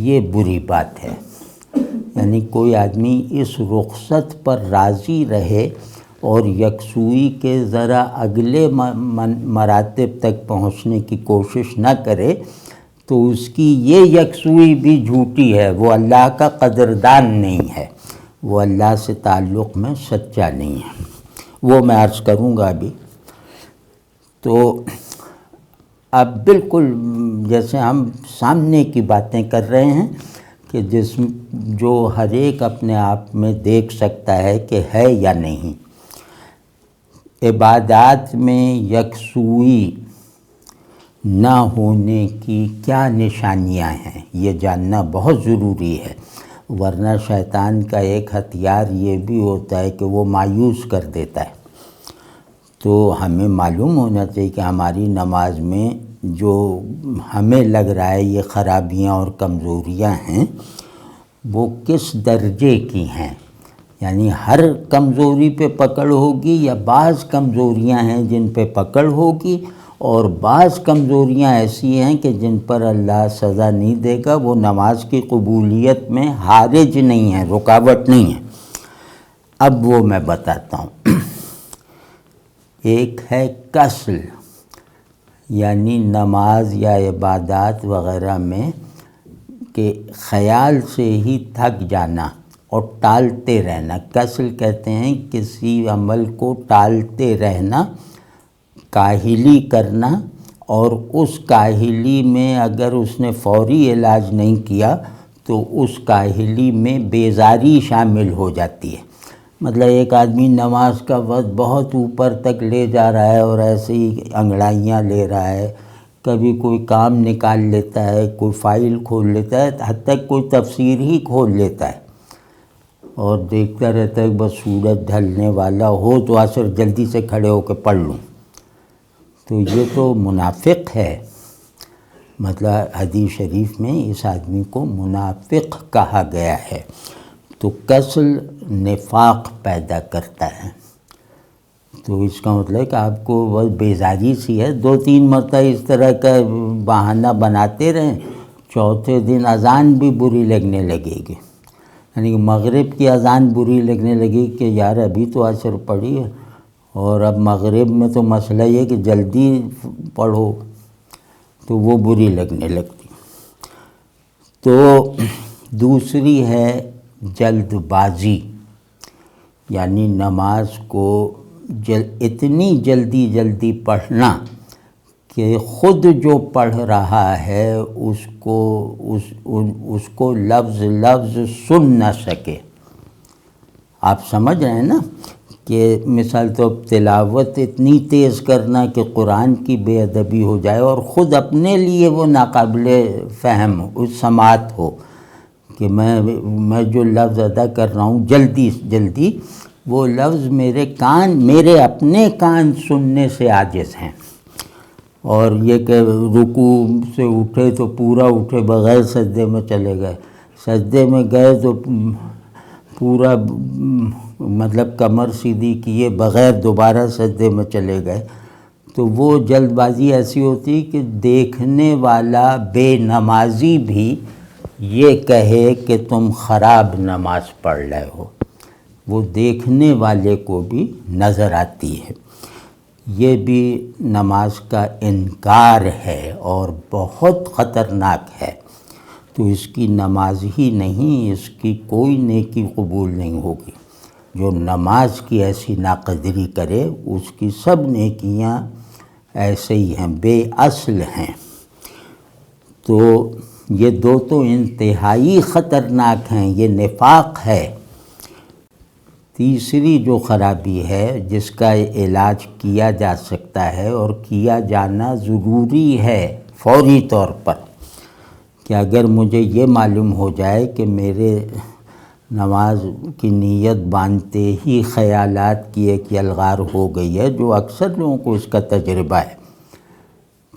یہ بری بات ہے، یعنی کوئی آدمی اس رخصت پر راضی رہے اور یکسوئی کے ذرا اگلے مراتب تک پہنچنے کی کوشش نہ کرے تو اس کی یہ یکسوئی بھی جھوٹی ہے، وہ اللہ کا قدردان نہیں ہے، وہ اللہ سے تعلق میں سچا نہیں ہے۔ وہ میں عرض کروں گا ابھی۔ تو اب بالکل جیسے ہم سامنے کی باتیں کر رہے ہیں کہ جو ہر ایک اپنے آپ میں دیکھ سکتا ہے کہ ہے یا نہیں۔ عبادات میں یکسوئی نہ ہونے کی کیا نشانیاں ہیں یہ جاننا بہت ضروری ہے، ورنہ شیطان کا ایک ہتھیار یہ بھی ہوتا ہے کہ وہ مایوس کر دیتا ہے۔ تو ہمیں معلوم ہونا چاہیے کہ ہماری نماز میں جو ہمیں لگ رہا ہے یہ خرابیاں اور کمزوریاں ہیں، وہ کس درجے کی ہیں، یعنی ہر کمزوری پہ پکڑ ہوگی یا بعض کمزوریاں ہیں جن پہ پکڑ ہوگی، اور بعض کمزوریاں ایسی ہیں کہ جن پر اللہ سزا نہیں دے گا، وہ نماز کی قبولیت میں حارج نہیں ہے، رکاوٹ نہیں ہے۔ اب وہ میں بتاتا ہوں۔ ایک ہے کسل، یعنی نماز یا عبادات وغیرہ میں کہ خیال سے ہی تھک جانا اور ٹالتے رہنا۔ کسل کہتے ہیں کسی عمل کو ٹالتے رہنا، کاہلی کرنا، اور اس کاہلی میں اگر اس نے فوری علاج نہیں کیا تو اس کاہلی میں بیزاری شامل ہو جاتی ہے۔ مطلب ایک آدمی نماز کا وقت بہت اوپر تک لے جا رہا ہے اور ایسے ہی انگڑائیاں لے رہا ہے، کبھی کوئی کام نکال لیتا ہے، کوئی فائل کھول لیتا ہے، حتیٰ تک کوئی تفسیر ہی کھول لیتا ہے اور دیکھتا رہتا ہے بس سورج ڈھلنے والا ہو تو عصر جلدی سے کھڑے ہو کے پڑھ لوں، تو یہ تو منافق ہے۔ مطلب حدیث شریف میں اس آدمی کو منافق کہا گیا ہے۔ تو کسل نفاق پیدا کرتا ہے۔ تو اس کا مطلب کہ آپ کو بس بیزاری سی ہے، 2-3 مرتبہ اس طرح کا بہانہ بناتے رہیں، چوتھے دن اذان بھی بری لگنے لگے گی، یعنی کہ مغرب کی اذان بری لگنے لگے کہ یار ابھی تو عصر پڑھی ہے، اور اب مغرب میں تو مسئلہ یہ ہے کہ جلدی پڑھو، تو وہ بری لگنے لگتی۔ تو دوسری ہے جلد بازی، یعنی نماز کو اتنی جلدی پڑھنا کہ خود جو پڑھ رہا ہے اس کو لفظ لفظ سن نہ سکے۔ آپ سمجھ رہے ہیں نا کہ مثال تو تلاوت اتنی تیز کرنا کہ قرآن کی بے ادبی ہو جائے اور خود اپنے لیے وہ ناقابل فہم سماعت ہو کہ میں جو لفظ ادا کر رہا ہوں جلدی وہ لفظ میرے اپنے کان سننے سے عاجز ہیں، اور یہ کہ رکوع سے اٹھے تو پورا اٹھے بغیر سجدے میں چلے گئے، سجدے میں گئے تو پورا مطلب کمر سیدھی کیے بغیر دوبارہ سجدے میں چلے گئے، تو وہ جلد بازی ایسی ہوتی کہ دیکھنے والا بے نمازی بھی یہ کہے کہ تم خراب نماز پڑھ رہے ہو، وہ دیکھنے والے کو بھی نظر آتی ہے۔ یہ بھی نماز کا انکار ہے اور بہت خطرناک ہے، تو اس کی نماز ہی نہیں، اس کی کوئی نیکی قبول نہیں ہوگی۔ جو نماز کی ایسی ناقدری کرے اس کی سب نیکیاں ایسے ہی ہیں، بے اصل ہیں۔ تو یہ دو تو انتہائی خطرناک ہیں، یہ نفاق ہے۔ تیسری جو خرابی ہے جس کا علاج کیا جا سکتا ہے اور کیا جانا ضروری ہے فوری طور پر، کہ اگر مجھے یہ معلوم ہو جائے کہ میرے نماز کی نیت باندھتے ہی خیالات کی ایک یلغار ہو گئی ہے، جو اکثر لوگوں کو اس کا تجربہ ہے،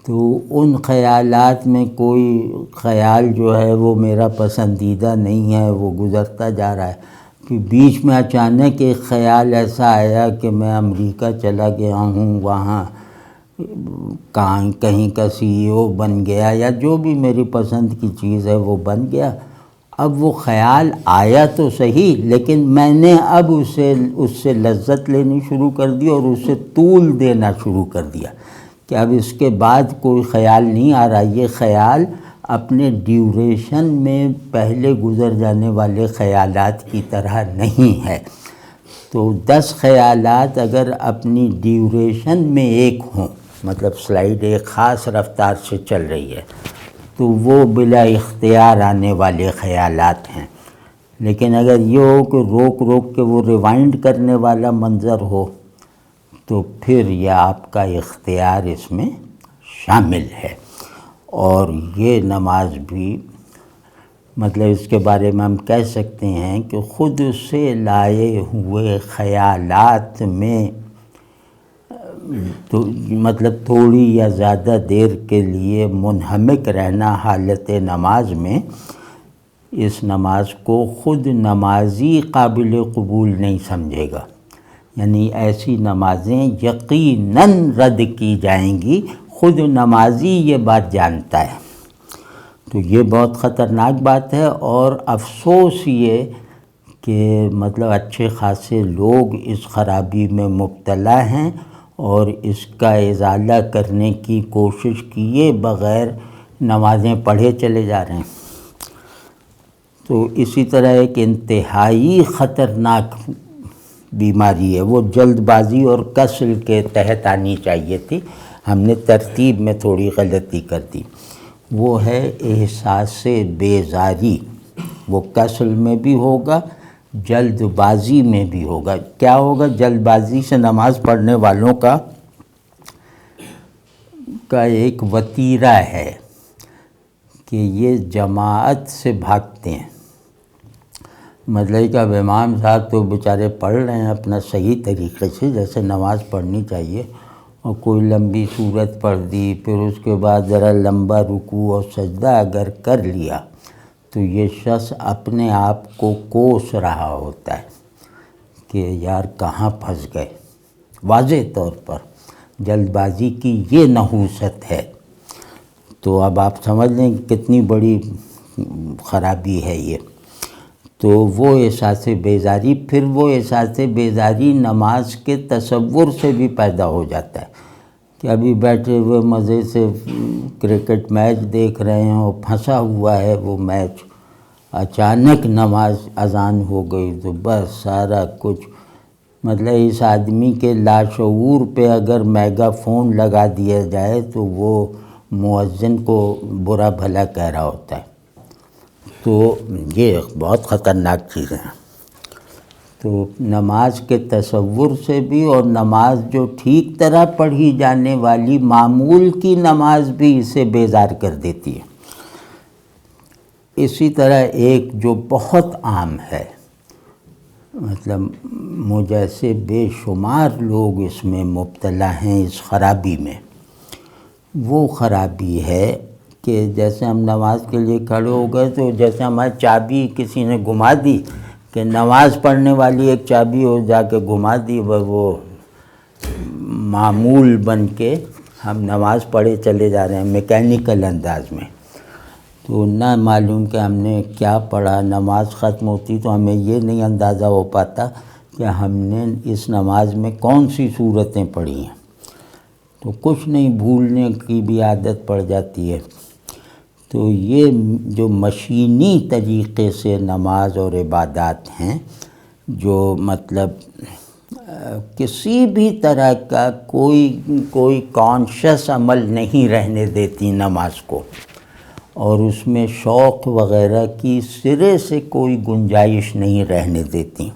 تو ان خیالات میں کوئی خیال جو ہے وہ میرا پسندیدہ نہیں ہے، وہ گزرتا جا رہا ہے، کہ بیچ میں اچانک ایک خیال ایسا آیا کہ میں امریکہ چلا گیا ہوں، وہاں کہیں کا CEO بن گیا، یا جو بھی میری پسند کی چیز ہے وہ بن گیا۔ اب وہ خیال آیا تو صحیح، لیکن میں نے اب اس سے لذت لینی شروع کر دی اور اسے طول دینا شروع کر دیا کہ اب اس کے بعد کوئی خیال نہیں آ رہا۔ یہ خیال اپنے ڈیوریشن میں پہلے گزر جانے والے خیالات کی طرح نہیں ہے۔ تو 10 خیالات اگر اپنی ڈیوریشن میں ایک ہوں، مطلب سلائیڈ ایک خاص رفتار سے چل رہی ہے، تو وہ بلا اختیار آنے والے خیالات ہیں۔ لیکن اگر یہ ہو کہ روک کے وہ ریوائنڈ کرنے والا منظر ہو، تو پھر یہ آپ کا اختیار اس میں شامل ہے۔ اور یہ نماز بھی مطلب اس کے بارے میں ہم کہہ سکتے ہیں کہ خود سے لائے ہوئے خیالات میں تو مطلب تھوڑی یا زیادہ دیر کے لیے منہمک رہنا حالت نماز میں، اس نماز کو خود نمازی قابل قبول نہیں سمجھے گا، یعنی ایسی نمازیں یقیناً رد کی جائیں گی، خود نمازی یہ بات جانتا ہے۔ تو یہ بہت خطرناک بات ہے، اور افسوس یہ کہ مطلب اچھے خاصے لوگ اس خرابی میں مبتلا ہیں اور اس کا ازالہ کرنے کی کوشش کیے بغیر نمازیں پڑھے چلے جا رہے ہیں۔ تو اسی طرح ایک انتہائی خطرناک بیماری ہے، وہ جلد بازی اور کسل کے تحت آنی چاہیے تھی، ہم نے ترتیب میں تھوڑی غلطی کر دی۔ وہ ہے احساس بیزاری، وہ کسل میں بھی ہوگا، جلد بازی میں بھی ہوگا۔ کیا ہوگا؟ جلد بازی سے نماز پڑھنے والوں کا ایک وتیرہ ہے کہ یہ جماعت سے بھاگتے ہیں، مطلب کہ اب امام صاحب تو بیچارے پڑھ رہے ہیں اپنا صحیح طریقے سے جیسے نماز پڑھنی چاہیے، اور کوئی لمبی صورت پڑھ دی، پھر اس کے بعد ذرا لمبا رکوع اور سجدہ اگر کر لیا تو یہ شخص اپنے آپ کو کوس رہا ہوتا ہے کہ یار کہاں پھنس گئے۔ واضح طور پر جلد بازی کی یہ نحوست ہے۔ تو اب آپ سمجھ لیں کتنی بڑی خرابی ہے یہ۔ تو وہ احساس بیزاری، پھر وہ احساس بیزاری نماز کے تصور سے بھی پیدا ہو جاتا ہے کہ ابھی بیٹھے ہوئے مزے سے کرکٹ میچ دیکھ رہے ہیں اور پھنسا ہوا ہے وہ میچ، اچانک نماز اذان ہو گئی تو بس سارا کچھ، مطلب اس آدمی کے لاشعور پہ اگر میگا فون لگا دیا جائے تو وہ مؤذن کو برا بھلا کہہ رہا ہوتا ہے۔ تو یہ بہت خطرناک چیزیں ہیں۔ تو نماز کے تصور سے بھی، اور نماز جو ٹھیک طرح پڑھی جانے والی معمول کی نماز بھی اسے بیزار کر دیتی ہے۔ اسی طرح ایک جو بہت عام ہے، مطلب مجھے بے شمار لوگ اس میں مبتلا ہیں اس خرابی میں، وہ خرابی ہے کہ جیسے ہم نماز کے لیے کھڑے ہو گئے تو جیسے ہماری چابی کسی نے گھما دی، کہ نماز پڑھنے والی ایک چابی ہو جا کے گھما دی، وہ معمول بن کے ہم نماز پڑھے چلے جا رہے ہیں میکینیکل انداز میں۔ تو نہ معلوم کہ ہم نے کیا پڑھا، نماز ختم ہوتی تو ہمیں یہ نہیں اندازہ ہو پاتا کہ ہم نے اس نماز میں کون سی صورتیں پڑھی ہیں۔ تو کچھ نہیں، بھولنے کی بھی عادت پڑ جاتی ہے۔ تو یہ جو مشینی طریقے سے نماز اور عبادات ہیں، جو مطلب کسی بھی طرح کا کوئی کانشس عمل نہیں رہنے دیتی نماز کو، اور اس میں شوق وغیرہ کی سرے سے کوئی گنجائش نہیں رہنے دیتی۔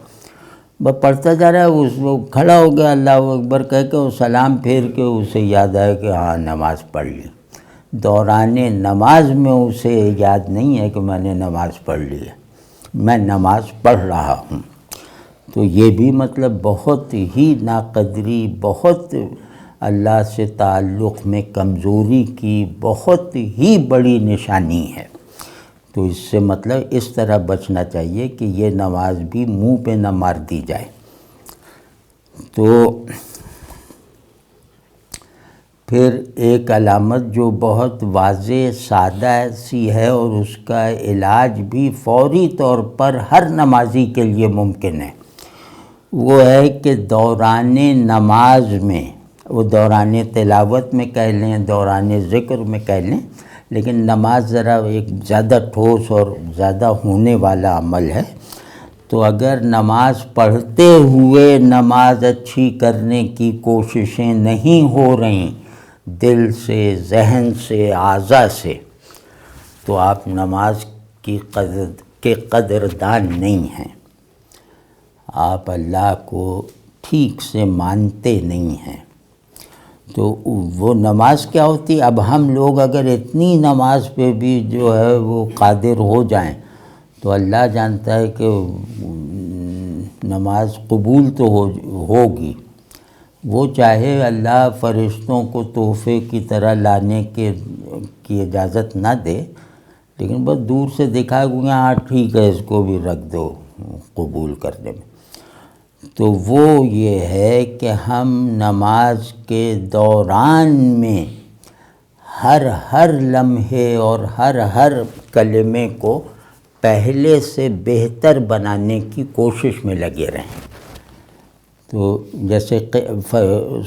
بس پڑھتا جا رہا ہے، وہ کھڑا ہو گیا اللہ اکبر کہہ کے، وہ سلام پھیر کے اسے یاد آیا کہ ہاں نماز پڑھ لی۔ دوران نماز میں اسے یاد نہیں ہے کہ میں نے نماز پڑھ لی ہے، میں نماز پڑھ رہا ہوں۔ تو یہ بھی مطلب بہت ہی ناقدری، بہت اللہ سے تعلق میں کمزوری کی بہت ہی بڑی نشانی ہے۔ تو اس سے مطلب اس طرح بچنا چاہیے کہ یہ نماز بھی منہ پہ نہ مار دی جائے۔ تو پھر ایک علامت جو بہت واضح سادہ سی ہے اور اس کا علاج بھی فوری طور پر ہر نمازی کے لیے ممکن ہے، وہ ہے کہ دوران نماز میں، وہ دوران تلاوت میں کہہ لیں، دوران ذکر میں کہہ لیں، لیکن نماز ذرا ایک زیادہ ٹھوس اور زیادہ ہونے والا عمل ہے۔ تو اگر نماز پڑھتے ہوئے نماز اچھی کرنے کی کوششیں نہیں ہو رہیں دل سے، ذہن سے، اعضاء سے، تو آپ نماز کے قدردان نہیں ہیں، آپ اللہ کو ٹھیک سے مانتے نہیں ہیں۔ تو وہ نماز کیا ہوتی ہے؟ اب ہم لوگ اگر اتنی نماز پہ بھی جو ہے وہ قادر ہو جائیں تو اللہ جانتا ہے کہ نماز قبول تو ہوگی۔ وہ چاہے اللہ فرشتوں کو تحفے کی طرح لانے کی اجازت نہ دے، لیکن بس دور سے دکھا کہ ہاں ٹھیک ہے اس کو بھی رکھ دو قبول کرنے میں۔ تو وہ یہ ہے کہ ہم نماز کے دوران میں ہر لمحے اور ہر کلمے کو پہلے سے بہتر بنانے کی کوشش میں لگے رہیں۔ تو جیسے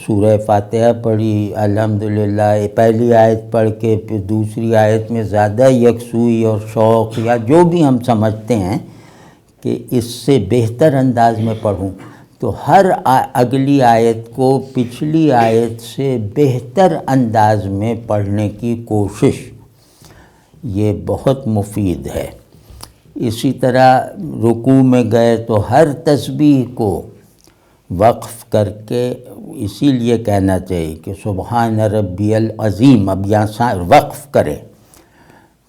سورہ فاتحہ پڑھی، الحمدللہ پہلی آیت پڑھ کے پھر دوسری آیت میں زیادہ یکسوئی اور شوق یا جو بھی ہم سمجھتے ہیں کہ اس سے بہتر انداز میں پڑھوں، تو ہر اگلی آیت کو پچھلی آیت سے بہتر انداز میں پڑھنے کی کوشش، یہ بہت مفید ہے۔ اسی طرح رکوع میں گئے تو ہر تسبیح کو وقف کر کے، اسی لیے کہنا چاہیے کہ سبحان ربی العظیم، اب یہاں وقف کریں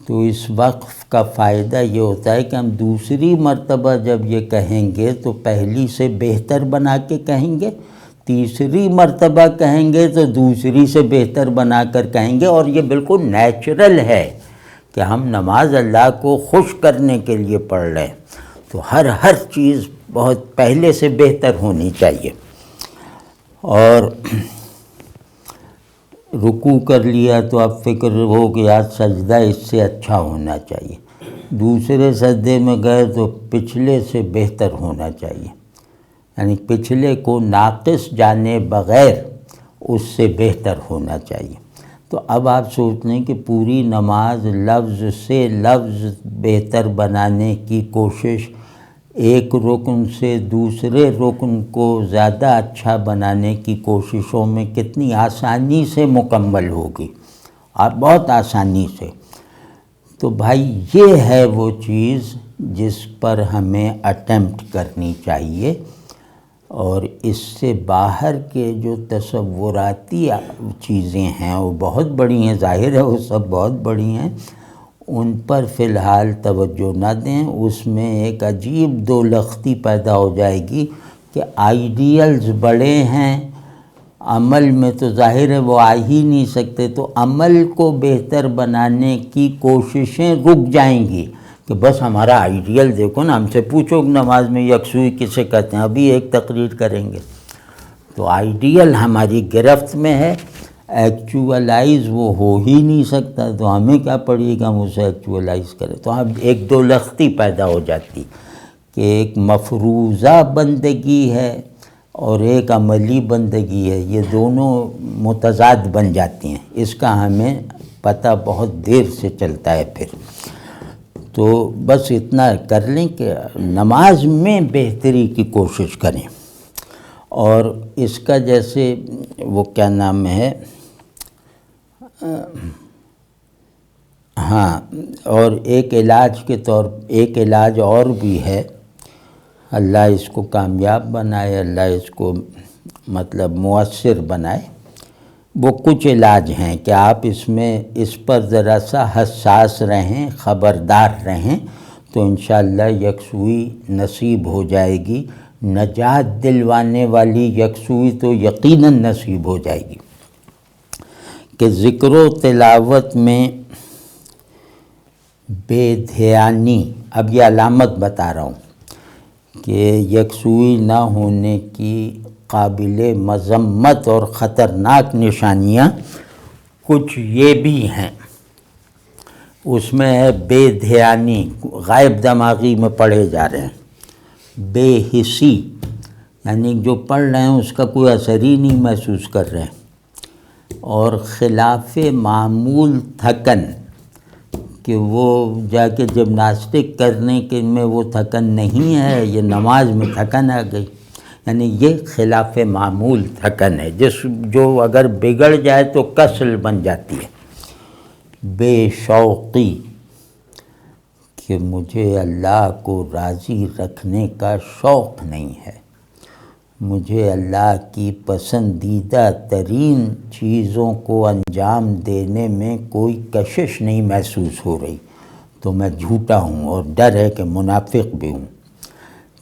تو اس وقف کا فائدہ یہ ہوتا ہے کہ ہم دوسری مرتبہ جب یہ کہیں گے تو پہلی سے بہتر بنا کے کہیں گے، تیسری مرتبہ کہیں گے تو دوسری سے بہتر بنا کر کہیں گے، اور یہ بالکل نیچرل ہے کہ ہم نماز اللہ کو خوش کرنے کے لیے پڑھ رہے ہیں، تو ہر چیز بہت پہلے سے بہتر ہونی چاہیے۔ اور رکوع کر لیا تو اب فکر ہو گیا سجدہ اس سے اچھا ہونا چاہیے، دوسرے سجدے میں گئے تو پچھلے سے بہتر ہونا چاہیے، یعنی پچھلے کو ناقص جانے بغیر اس سے بہتر ہونا چاہیے۔ تو اب آپ سوچ لیں کہ پوری نماز لفظ سے لفظ بہتر بنانے کی کوشش، ایک رکن سے دوسرے رکن کو زیادہ اچھا بنانے کی کوششوں میں کتنی آسانی سے مکمل ہوگی، اور بہت آسانی سے۔ تو بھائی یہ ہے وہ چیز جس پر ہمیں اٹیمپٹ کرنی چاہیے، اور اس سے باہر کے جو تصوراتی چیزیں ہیں وہ بہت بڑی ہیں، ظاہر ہے وہ سب بہت بڑی ہیں، ان پر فی الحال توجہ نہ دیں۔ اس میں ایک عجیب دو لختی پیدا ہو جائے گی کہ آئیڈیلز بڑے ہیں، عمل میں تو ظاہر ہے وہ آ ہی نہیں سکتے، تو عمل کو بہتر بنانے کی کوششیں رک جائیں گی کہ بس ہمارا آئیڈیل دیکھو نا، ہم سے پوچھو کہ نماز میں یکسوئی کسے کہتے ہیں، ابھی ایک تقریر کریں گے۔ تو آئیڈیل ہماری گرفت میں ہے، ایکچولائز وہ ہو ہی نہیں سکتا، تو ہمیں کیا پڑے گا ہم اسے ایکچولائز کریں۔ تو اب ایک دو لختی پیدا ہو جاتی کہ ایک مفروضہ بندگی ہے اور ایک عملی بندگی ہے، یہ دونوں متضاد بن جاتی ہیں، اس کا ہمیں پتہ بہت دیر سے چلتا ہے پھر۔ تو بس اتنا کر لیں کہ نماز میں بہتری کی کوشش کریں، اور اس کا جیسے وہ کیا نام ہے، ہاں، اور ایک علاج کے طور ایک علاج اور بھی ہے، اللہ اس کو کامیاب بنائے، اللہ اس کو مطلب مؤثر بنائے۔ وہ کچھ علاج ہیں کہ آپ اس پر ذرا سا حساس رہیں، خبردار رہیں، تو انشاءاللہ یکسوئی نصیب ہو جائے گی، نجات دلوانے والی یکسوئی تو یقیناً نصیب ہو جائے گی۔ کہ ذکر و تلاوت میں بے دھیانی، اب یہ علامت بتا رہا ہوں کہ یکسوئی نہ ہونے کی قابل مذمت اور خطرناک نشانیاں کچھ یہ بھی ہیں۔ اس میں ہے بے دھیانی، غائب دماغی میں پڑھے جا رہے ہیں، بے حسی یعنی جو پڑھ رہے ہیں اس کا کوئی اثر ہی نہیں محسوس کر رہے ہیں، اور خلاف معمول تھکن، کہ وہ جا کے جمناسٹک کرنے کے میں وہ تھکن نہیں ہے، یہ نماز میں تھکن آ گئی، یعنی یہ خلاف معمول تھکن ہے، جو اگر بگڑ جائے تو کسل بن جاتی ہے۔ بے شوقی، کہ مجھے اللہ کو راضی رکھنے کا شوق نہیں ہے، مجھے اللہ کی پسندیدہ ترین چیزوں کو انجام دینے میں کوئی کشش نہیں محسوس ہو رہی، تو میں جھوٹا ہوں، اور ڈر ہے کہ منافق بھی ہوں۔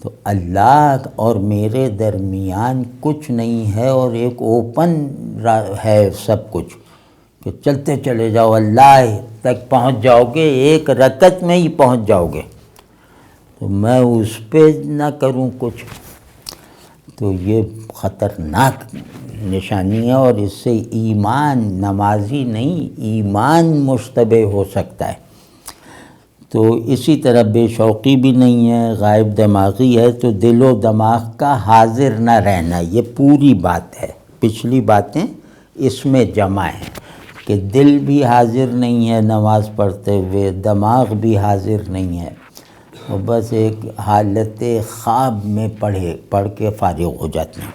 تو اللہ اور میرے درمیان کچھ نہیں ہے، اور ایک اوپن ہے سب کچھ، کہ چلتے چلے جاؤ اللہ تک پہنچ جاؤ گے، ایک رکعت میں ہی پہنچ جاؤ گے، تو میں اس پہ نہ کروں کچھ، تو یہ خطرناک نشانی ہے، اور اس سے ایمان، نمازی نہیں ایمان مشتبہ ہو سکتا ہے۔ تو اسی طرح بے شوقی بھی نہیں ہے، غائب دماغی ہے، تو دل و دماغ کا حاضر نہ رہنا، یہ پوری بات ہے، پچھلی باتیں اس میں جمع ہیں کہ دل بھی حاضر نہیں ہے نماز پڑھتے ہوئے، دماغ بھی حاضر نہیں ہے، اور بس ایک حالت خواب میں پڑھ کے فارغ ہو جاتے ہیں۔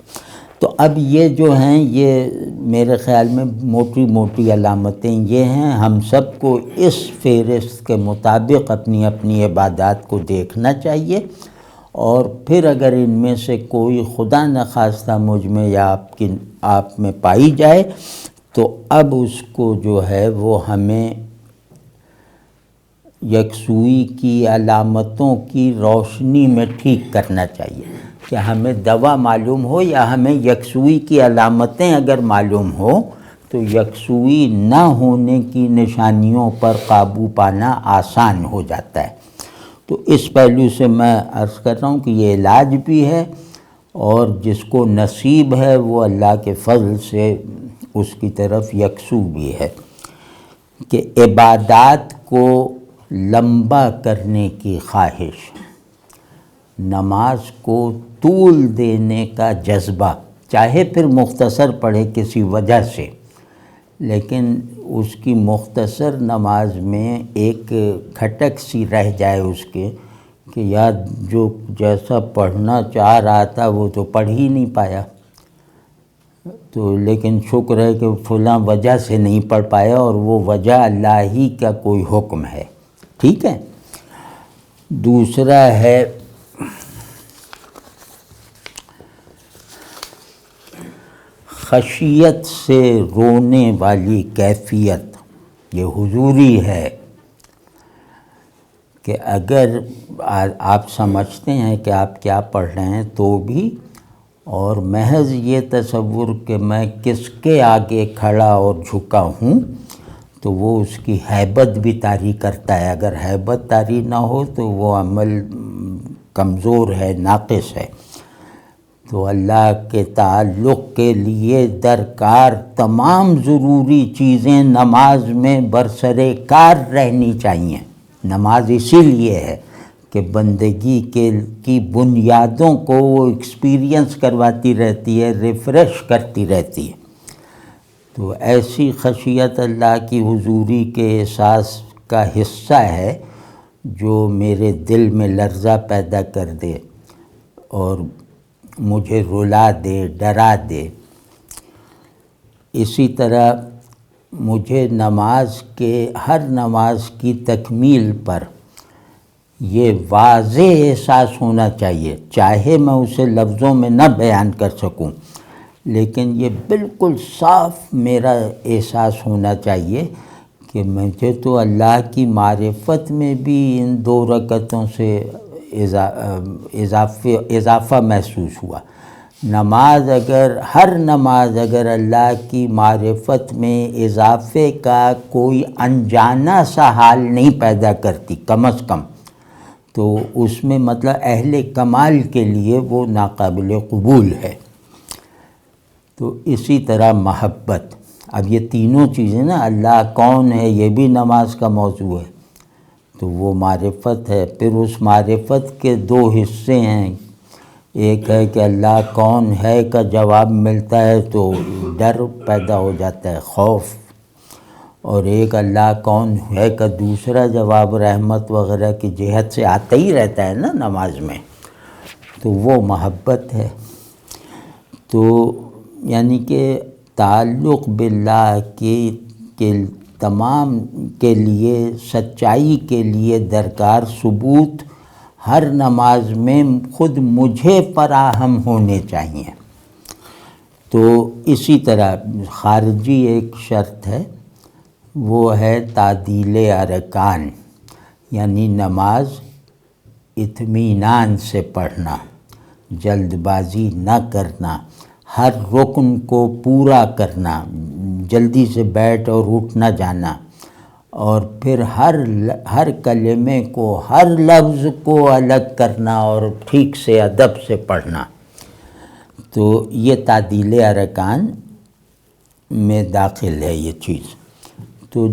تو اب یہ جو ہیں، یہ میرے خیال میں موٹی موٹی علامتیں یہ ہیں، ہم سب کو اس فہرست کے مطابق اپنی اپنی عبادات کو دیکھنا چاہیے، اور پھر اگر ان میں سے کوئی خدا نخواستہ مجھ میں یا آپ میں پائی جائے تو اب اس کو جو ہے وہ ہمیں یکسوئی کی علامتوں کی روشنی میں ٹھیک کرنا چاہیے، کہ ہمیں دوا معلوم ہو یا ہمیں یکسوئی کی علامتیں اگر معلوم ہو تو یکسوئی نہ ہونے کی نشانیوں پر قابو پانا آسان ہو جاتا ہے۔ تو اس پہلو سے میں عرض کر رہا ہوں کہ یہ علاج بھی ہے، اور جس کو نصیب ہے وہ اللہ کے فضل سے اس کی طرف یکسو بھی ہے، کہ عبادات کو لمبا کرنے کی خواہش، نماز کو طول دینے کا جذبہ، چاہے پھر مختصر پڑھے کسی وجہ سے، لیکن اس کی مختصر نماز میں ایک کھٹک سی رہ جائے اس کے کہ یار جو جیسا پڑھنا چاہ رہا تھا وہ تو پڑھ ہی نہیں پایا، تو لیکن شکر ہے کہ فلاں وجہ سے نہیں پڑھ پایا، اور وہ وجہ اللہ ہی کا کوئی حکم ہے، ٹھیک ہے۔ دوسرا ہے خشیت سے رونے والی کیفیت، یہ حضوری ہے، کہ اگر آپ سمجھتے ہیں کہ آپ کیا پڑھ رہے ہیں تو بھی، اور محض یہ تصور کہ میں کس کے آگے کھڑا اور جھکا ہوں، تو وہ اس کی ہیبت بھی طاری کرتا ہے، اگر ہیبت طاری نہ ہو تو وہ عمل کمزور ہے، ناقص ہے۔ تو اللہ کے تعلق کے لیے درکار تمام ضروری چیزیں نماز میں برسر کار رہنی چاہیے۔ نماز اسی لیے ہے کہ بندگی کی بنیادوں کو وہ ایکسپیرینس کرواتی رہتی ہے، ریفریش کرتی رہتی ہے۔ تو ایسی خشیت اللہ کی حضوری کے احساس کا حصہ ہے جو میرے دل میں لرزہ پیدا کر دے اور مجھے رلا دے، ڈرا دے۔ اسی طرح مجھے ہر نماز کی تکمیل پر یہ واضح احساس ہونا چاہیے، چاہے میں اسے لفظوں میں نہ بیان کر سکوں، لیکن یہ بالکل صاف میرا احساس ہونا چاہیے کہ مجھے تو اللہ کی معرفت میں بھی ان 2 رکعتوں سے اضافہ محسوس ہوا۔ ہر نماز اگر اللہ کی معرفت میں اضافے کا کوئی انجانا سا حال نہیں پیدا کرتی کم از کم، تو اس میں مطلب اہل کمال کے لیے وہ ناقابل قبول ہے۔ تو اسی طرح محبت، اب یہ تینوں چیزیں نا، اللہ کون ہے یہ بھی نماز کا موضوع ہے، تو وہ معرفت ہے۔ پھر اس معرفت کے 2 حصے ہیں، ایک ہے کہ اللہ کون ہے کا جواب ملتا ہے تو ڈر پیدا ہو جاتا ہے، خوف، اور ایک اللہ کون ہے کا دوسرا جواب رحمت وغیرہ کی جہت سے آتا ہی رہتا ہے نا نماز میں، تو وہ محبت ہے۔ تو یعنی کہ تعلق باللہ کے تمام کے لیے، سچائی کے لیے درکار ثبوت ہر نماز میں خود مجھے فراہم ہونے چاہیے۔ تو اسی طرح خارجی ایک شرط ہے، وہ ہے تعدیل ارکان، یعنی نماز اطمینان سے پڑھنا، جلد بازی نہ کرنا، ہر رکن کو پورا کرنا، جلدی سے بیٹھ اور اٹھ نہ جانا، اور پھر ہر کلمے کو، ہر لفظ کو الگ کرنا اور ٹھیک سے ادب سے پڑھنا۔ تو یہ تعدیل ارکان میں داخل ہے یہ چیز۔ تو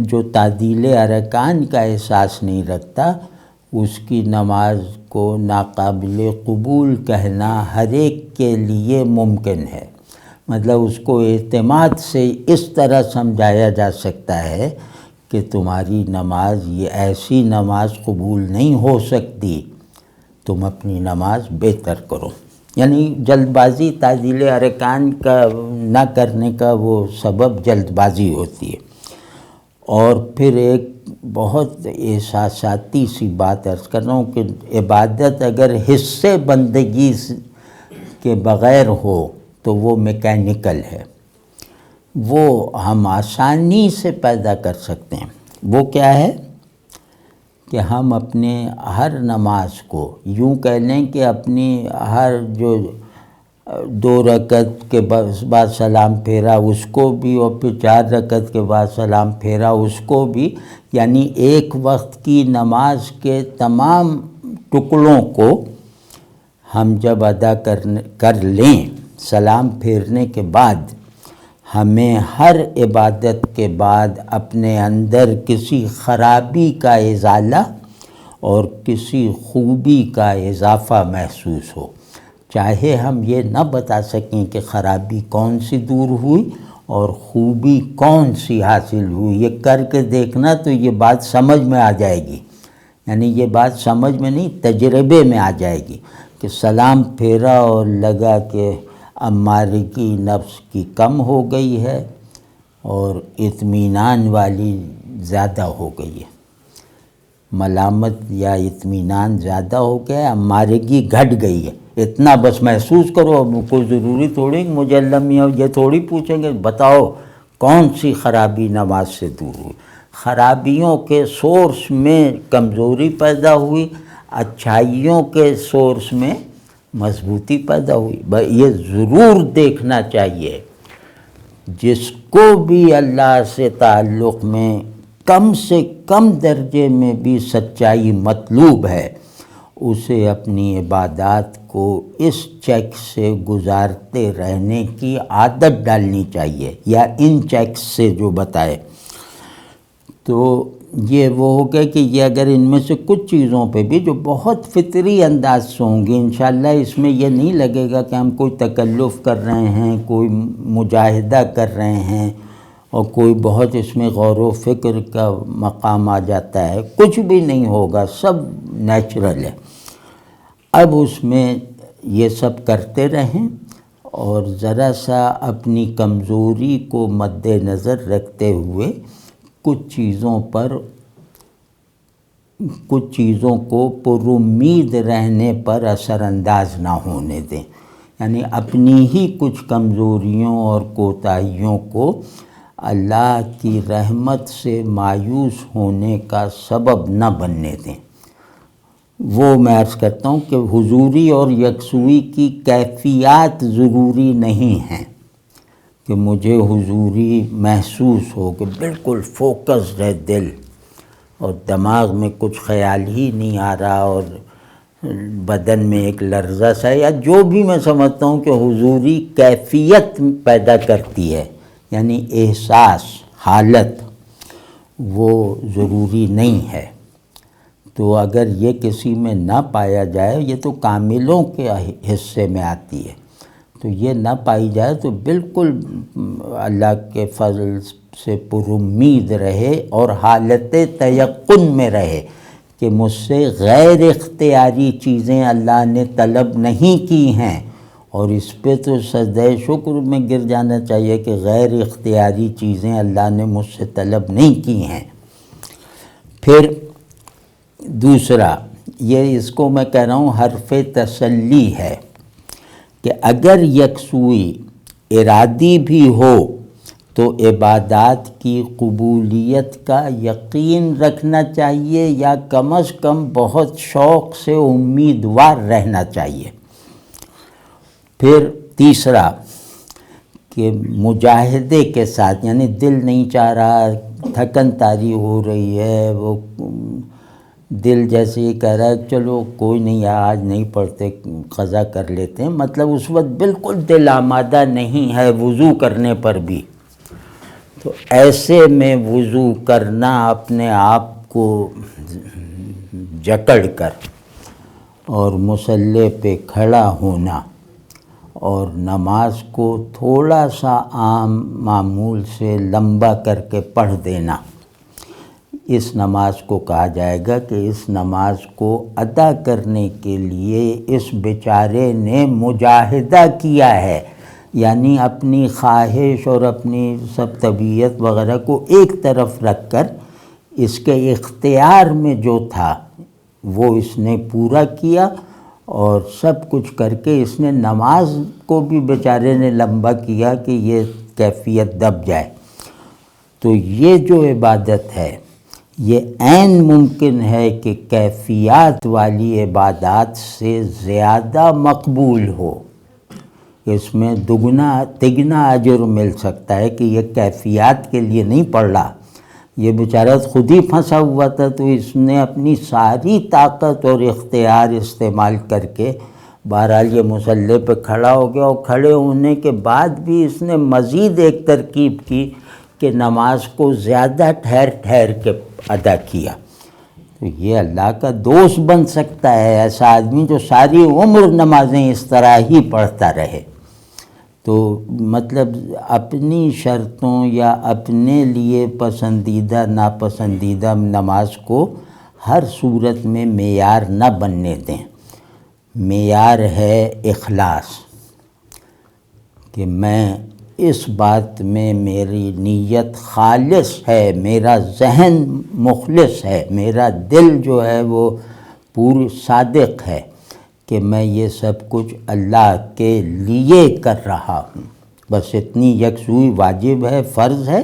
جو تعدیل ارکان کا احساس نہیں رکھتا، اس کی نماز کو ناقابل قبول کہنا ہر ایک کے لیے ممکن ہے۔ مطلب اس کو اعتماد سے اس طرح سمجھایا جا سکتا ہے کہ تمہاری نماز یہ ایسی نماز قبول نہیں ہو سکتی، تم اپنی نماز بہتر کرو۔ یعنی جلد بازی تعدیل ارکان کا نہ کرنے کا وہ سبب جلد بازی ہوتی ہے۔ اور پھر ایک بہت احساساتی سی بات عرض کر رہا ہوں کہ عبادت اگر حصے بندگی کے بغیر ہو تو وہ میکینیکل ہے، وہ ہم آسانی سے پیدا کر سکتے ہیں۔ وہ کیا ہے کہ ہم اپنے ہر نماز کو یوں کہہ لیں کہ اپنی ہر جو 2 رکعت کے بعد سلام پھیرا اس کو بھی، اور پھر 4 رکعت کے بعد سلام پھیرا اس کو بھی، یعنی ایک وقت کی نماز کے تمام ٹکڑوں کو ہم جب ادا کر لیں سلام پھیرنے کے بعد، ہمیں ہر عبادت کے بعد اپنے اندر کسی خرابی کا ازالہ اور کسی خوبی کا اضافہ محسوس ہو، چاہے ہم یہ نہ بتا سکیں کہ خرابی کون سی دور ہوئی اور خوبی کون سی حاصل ہوئی، یہ کر کے دیکھنا تو یہ بات سمجھ میں آ جائے گی۔ یعنی یہ بات سمجھ میں نہیں، تجربے میں آ جائے گی کہ سلام پھیرا اور لگا کہ امارگی نفس کی کم ہو گئی ہے اور اطمینان والی زیادہ ہو گئی ہے، ملامت یا اطمینان زیادہ ہو گیا، امارگی گھٹ گئی ہے۔ اتنا بس محسوس کرو، اب کوئی ضروری تھوڑی کہ مجھے اللہ میاں یہ تھوڑی پوچھیں گے بتاؤ کون سی خرابی نماز سے دور ہوئی۔ خرابیوں کے سورس میں کمزوری پیدا ہوئی، اچھائیوں کے سورس میں مضبوطی پیدا ہوئی۔ یہ ضرور دیکھنا چاہیے جس کو بھی اللہ سے تعلق میں کم سے کم درجے میں بھی سچائی مطلوب ہے، اسے اپنی عبادات کو اس چیک سے گزارتے رہنے کی عادت ڈالنی چاہیے، یا ان چیکس سے جو بتائے۔ تو یہ وہ ہو گیا کہ یہ اگر ان میں سے کچھ چیزوں پہ بھی جو بہت فطری انداز سے ہوں گی، انشاءاللہ اس میں یہ نہیں لگے گا کہ ہم کوئی تکلف کر رہے ہیں، کوئی مجاہدہ کر رہے ہیں اور کوئی بہت اس میں غور و فکر کا مقام آ جاتا ہے، کچھ بھی نہیں ہوگا، سب نیچرل ہے۔ اب اس میں یہ سب کرتے رہیں اور ذرا سا اپنی کمزوری کو مد نظر رکھتے ہوئے کچھ چیزوں کو پر امید رہنے پر اثر انداز نہ ہونے دیں، یعنی اپنی ہی کچھ کمزوریوں اور کوتاہیوں کو اللہ کی رحمت سے مایوس ہونے کا سبب نہ بننے دیں۔ وہ میں عرض کرتا ہوں کہ حضوری اور یکسوئی کی کیفیات ضروری نہیں ہیں کہ مجھے حضوری محسوس ہو کہ بالکل فوکسڈ ہے دل اور دماغ میں کچھ خیال ہی نہیں آ رہا اور بدن میں ایک لرزہ سا، یا جو بھی میں سمجھتا ہوں کہ حضوری کیفیت پیدا کرتی ہے، یعنی احساس، حالت، وہ ضروری نہیں ہے۔ تو اگر یہ کسی میں نہ پایا جائے، یہ تو کاملوں کے حصے میں آتی ہے، تو یہ نہ پائی جائے تو بالکل اللہ کے فضل سے پر امید رہے اور حالت تیقن میں رہے کہ مجھ سے غیر اختیاری چیزیں اللہ نے طلب نہیں کی ہیں، اور اس پہ تو سجدہ شکر میں گر جانا چاہیے کہ غیر اختیاری چیزیں اللہ نے مجھ سے طلب نہیں کی ہیں۔ پھر دوسرا، یہ اس کو میں کہہ رہا ہوں حرف تسلی ہے کہ اگر یکسوئی ارادی بھی ہو تو عبادات کی قبولیت کا یقین رکھنا چاہیے، یا کم از کم بہت شوق سے امیدوار رہنا چاہیے۔ پھر تیسرا کہ مجاہدے کے ساتھ، یعنی دل نہیں چاہ رہا، تھکن طاری ہو رہی ہے، وہ دل جیسے ہی کہہ رہا ہے چلو کوئی نہیں آج نہیں پڑھتے، قضا کر لیتے ہیں، مطلب اس وقت بالکل دل آمادہ نہیں ہے وضو کرنے پر بھی، تو ایسے میں وضو کرنا، اپنے آپ کو جکڑ کر اور مصلی پہ کھڑا ہونا اور نماز کو تھوڑا سا عام معمول سے لمبا کر کے پڑھ دینا، اس نماز کو کہا جائے گا کہ اس نماز کو ادا کرنے کے لیے اس بیچارے نے مجاہدہ کیا ہے، یعنی اپنی خواہش اور اپنی سب طبیعت وغیرہ کو ایک طرف رکھ کر اس کے اختیار میں جو تھا وہ اس نے پورا کیا، اور سب کچھ کر کے اس نے نماز کو بھی بیچارے نے لمبا کیا کہ یہ کیفیت دب جائے۔ تو یہ جو عبادت ہے یہ عین ممکن ہے کہ کیفیات والی عبادات سے زیادہ مقبول ہو، اس میں دگنا تگنا اجر مل سکتا ہے کہ یہ کیفیات کے لیے نہیں پڑھ رہا، یہ بیچارہ خود ہی پھنسا ہوا تھا، تو اس نے اپنی ساری طاقت اور اختیار استعمال کر کے بہرحال یہ مصلی پہ کھڑا ہو گیا، اور کھڑے ہونے کے بعد بھی اس نے مزید ایک ترکیب کی کہ نماز کو زیادہ ٹھہر ٹھہر کے ادا کیا۔ تو یہ اللہ کا دوست بن سکتا ہے ایسا آدمی جو ساری عمر نمازیں اس طرح ہی پڑھتا رہے۔ تو مطلب اپنی شرطوں یا اپنے لیے پسندیدہ ناپسندیدہ نماز کو ہر صورت میں معیار نہ بننے دیں۔ معیار ہے اخلاص، کہ میں اس بات میں میری نیت خالص ہے، میرا ذہن مخلص ہے، میرا دل جو ہے وہ پوری صادق ہے کہ میں یہ سب کچھ اللہ کے لیے کر رہا ہوں، بس اتنی یکسوئی واجب ہے، فرض ہے،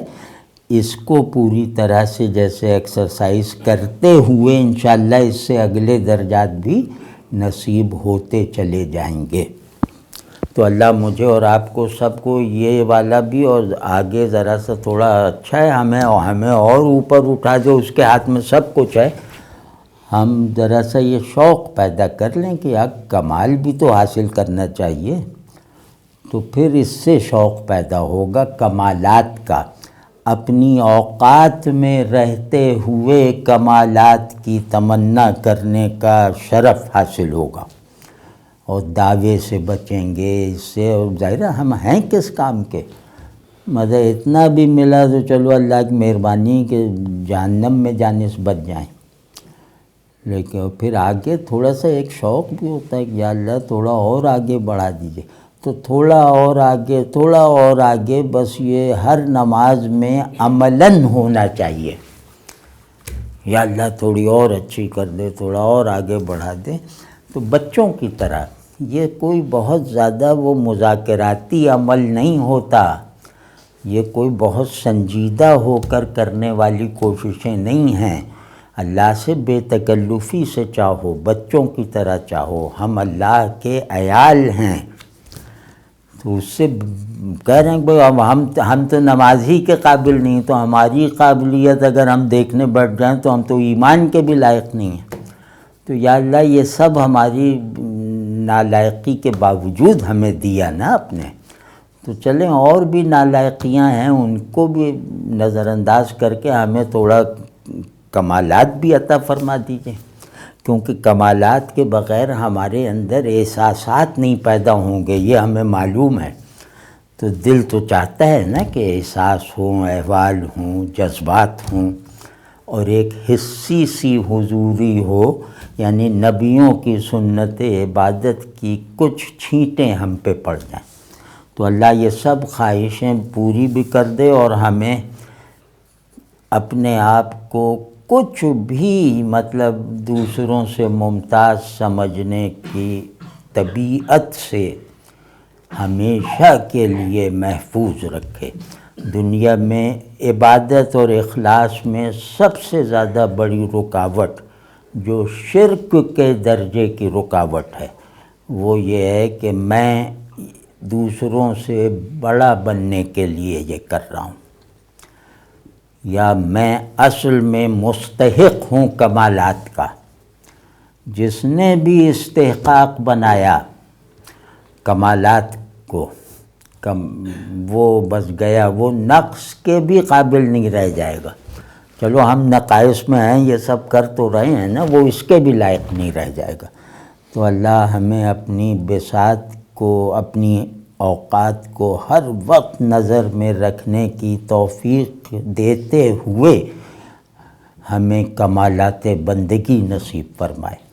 اس کو پوری طرح سے جیسے ایکسرسائز کرتے ہوئے انشاءاللہ اس سے اگلے درجات بھی نصیب ہوتے چلے جائیں گے۔ تو اللہ مجھے اور آپ کو سب کو یہ والا بھی، اور آگے ذرا سا تھوڑا اچھا ہے ہمیں اور اوپر اٹھا دے، اس کے ہاتھ میں سب کچھ ہے، ہم ذرا سا یہ شوق پیدا کر لیں کہ یار کمال بھی تو حاصل کرنا چاہیے، تو پھر اس سے شوق پیدا ہوگا کمالات کا، اپنی اوقات میں رہتے ہوئے کمالات کی تمنا کرنے کا شرف حاصل ہوگا، اور دعوے سے بچیں گے اس سے، اور ظاہر ہم ہیں کس کام کے، مطلب اتنا بھی ملا تو چلو اللہ کی مہربانی کہ جہنم میں جانے سے بچ جائیں، لیکن پھر آگے تھوڑا سا ایک شوق بھی ہوتا ہے کہ یا اللہ تھوڑا اور آگے بڑھا دیجئے، تو تھوڑا اور آگے، بس یہ ہر نماز میں عملاً ہونا چاہیے، یا اللہ تھوڑی اور اچھی کر دے، تھوڑا اور آگے بڑھا دے۔ تو بچوں کی طرح یہ کوئی بہت زیادہ وہ مذاکراتی عمل نہیں ہوتا، یہ کوئی بہت سنجیدہ ہو کر کرنے والی کوششیں نہیں ہیں، اللہ سے بے تکلفی سے چاہو، بچوں کی طرح چاہو، ہم اللہ کے عیال ہیں، تو اس سے کہہ رہے ہیں کہ ہم تو نماز ہی کے قابل نہیں، تو ہماری قابلیت اگر ہم دیکھنے بیٹھ جائیں تو ہم تو ایمان کے بھی لائق نہیں ہیں، تو یا اللہ یہ سب ہماری نالائقی کے باوجود ہمیں دیا نا اپنے، تو چلیں اور بھی نالائقیاں ہیں ان کو بھی نظر انداز کر کے ہمیں تھوڑا کمالات بھی عطا فرما دیجئے، کیونکہ کمالات کے بغیر ہمارے اندر احساسات نہیں پیدا ہوں گے، یہ ہمیں معلوم ہے، تو دل تو چاہتا ہے نا کہ احساس ہوں، احوال ہوں، جذبات ہوں، اور ایک حسی سی حضوری ہو، یعنی نبیوں کی سنت عبادت کی کچھ چھینٹیں ہم پہ پڑ جائیں، تو اللہ یہ سب خواہشیں پوری بھی کر دے، اور ہمیں اپنے آپ کو کچھ بھی مطلب دوسروں سے ممتاز سمجھنے کی طبیعت سے ہمیشہ کے لیے محفوظ رکھے۔ دنیا میں عبادت اور اخلاص میں سب سے زیادہ بڑی رکاوٹ جو شرک کے درجے کی رکاوٹ ہے وہ یہ ہے کہ میں دوسروں سے بڑا بننے کے لیے یہ کر رہا ہوں، یا میں اصل میں مستحق ہوں کمالات کا۔ جس نے بھی استحقاق بنایا کمالات کو، وہ بس گیا، وہ نقص کے بھی قابل نہیں رہ جائے گا۔ چلو ہم نقائص میں ہیں، یہ سب کر تو رہے ہیں نا، وہ اس کے بھی لائق نہیں رہ جائے گا۔ تو اللہ ہمیں اپنی بساط کو، اپنی اوقات کو ہر وقت نظر میں رکھنے کی توفیق دیتے ہوئے ہمیں کمالات بندگی نصیب فرمائے۔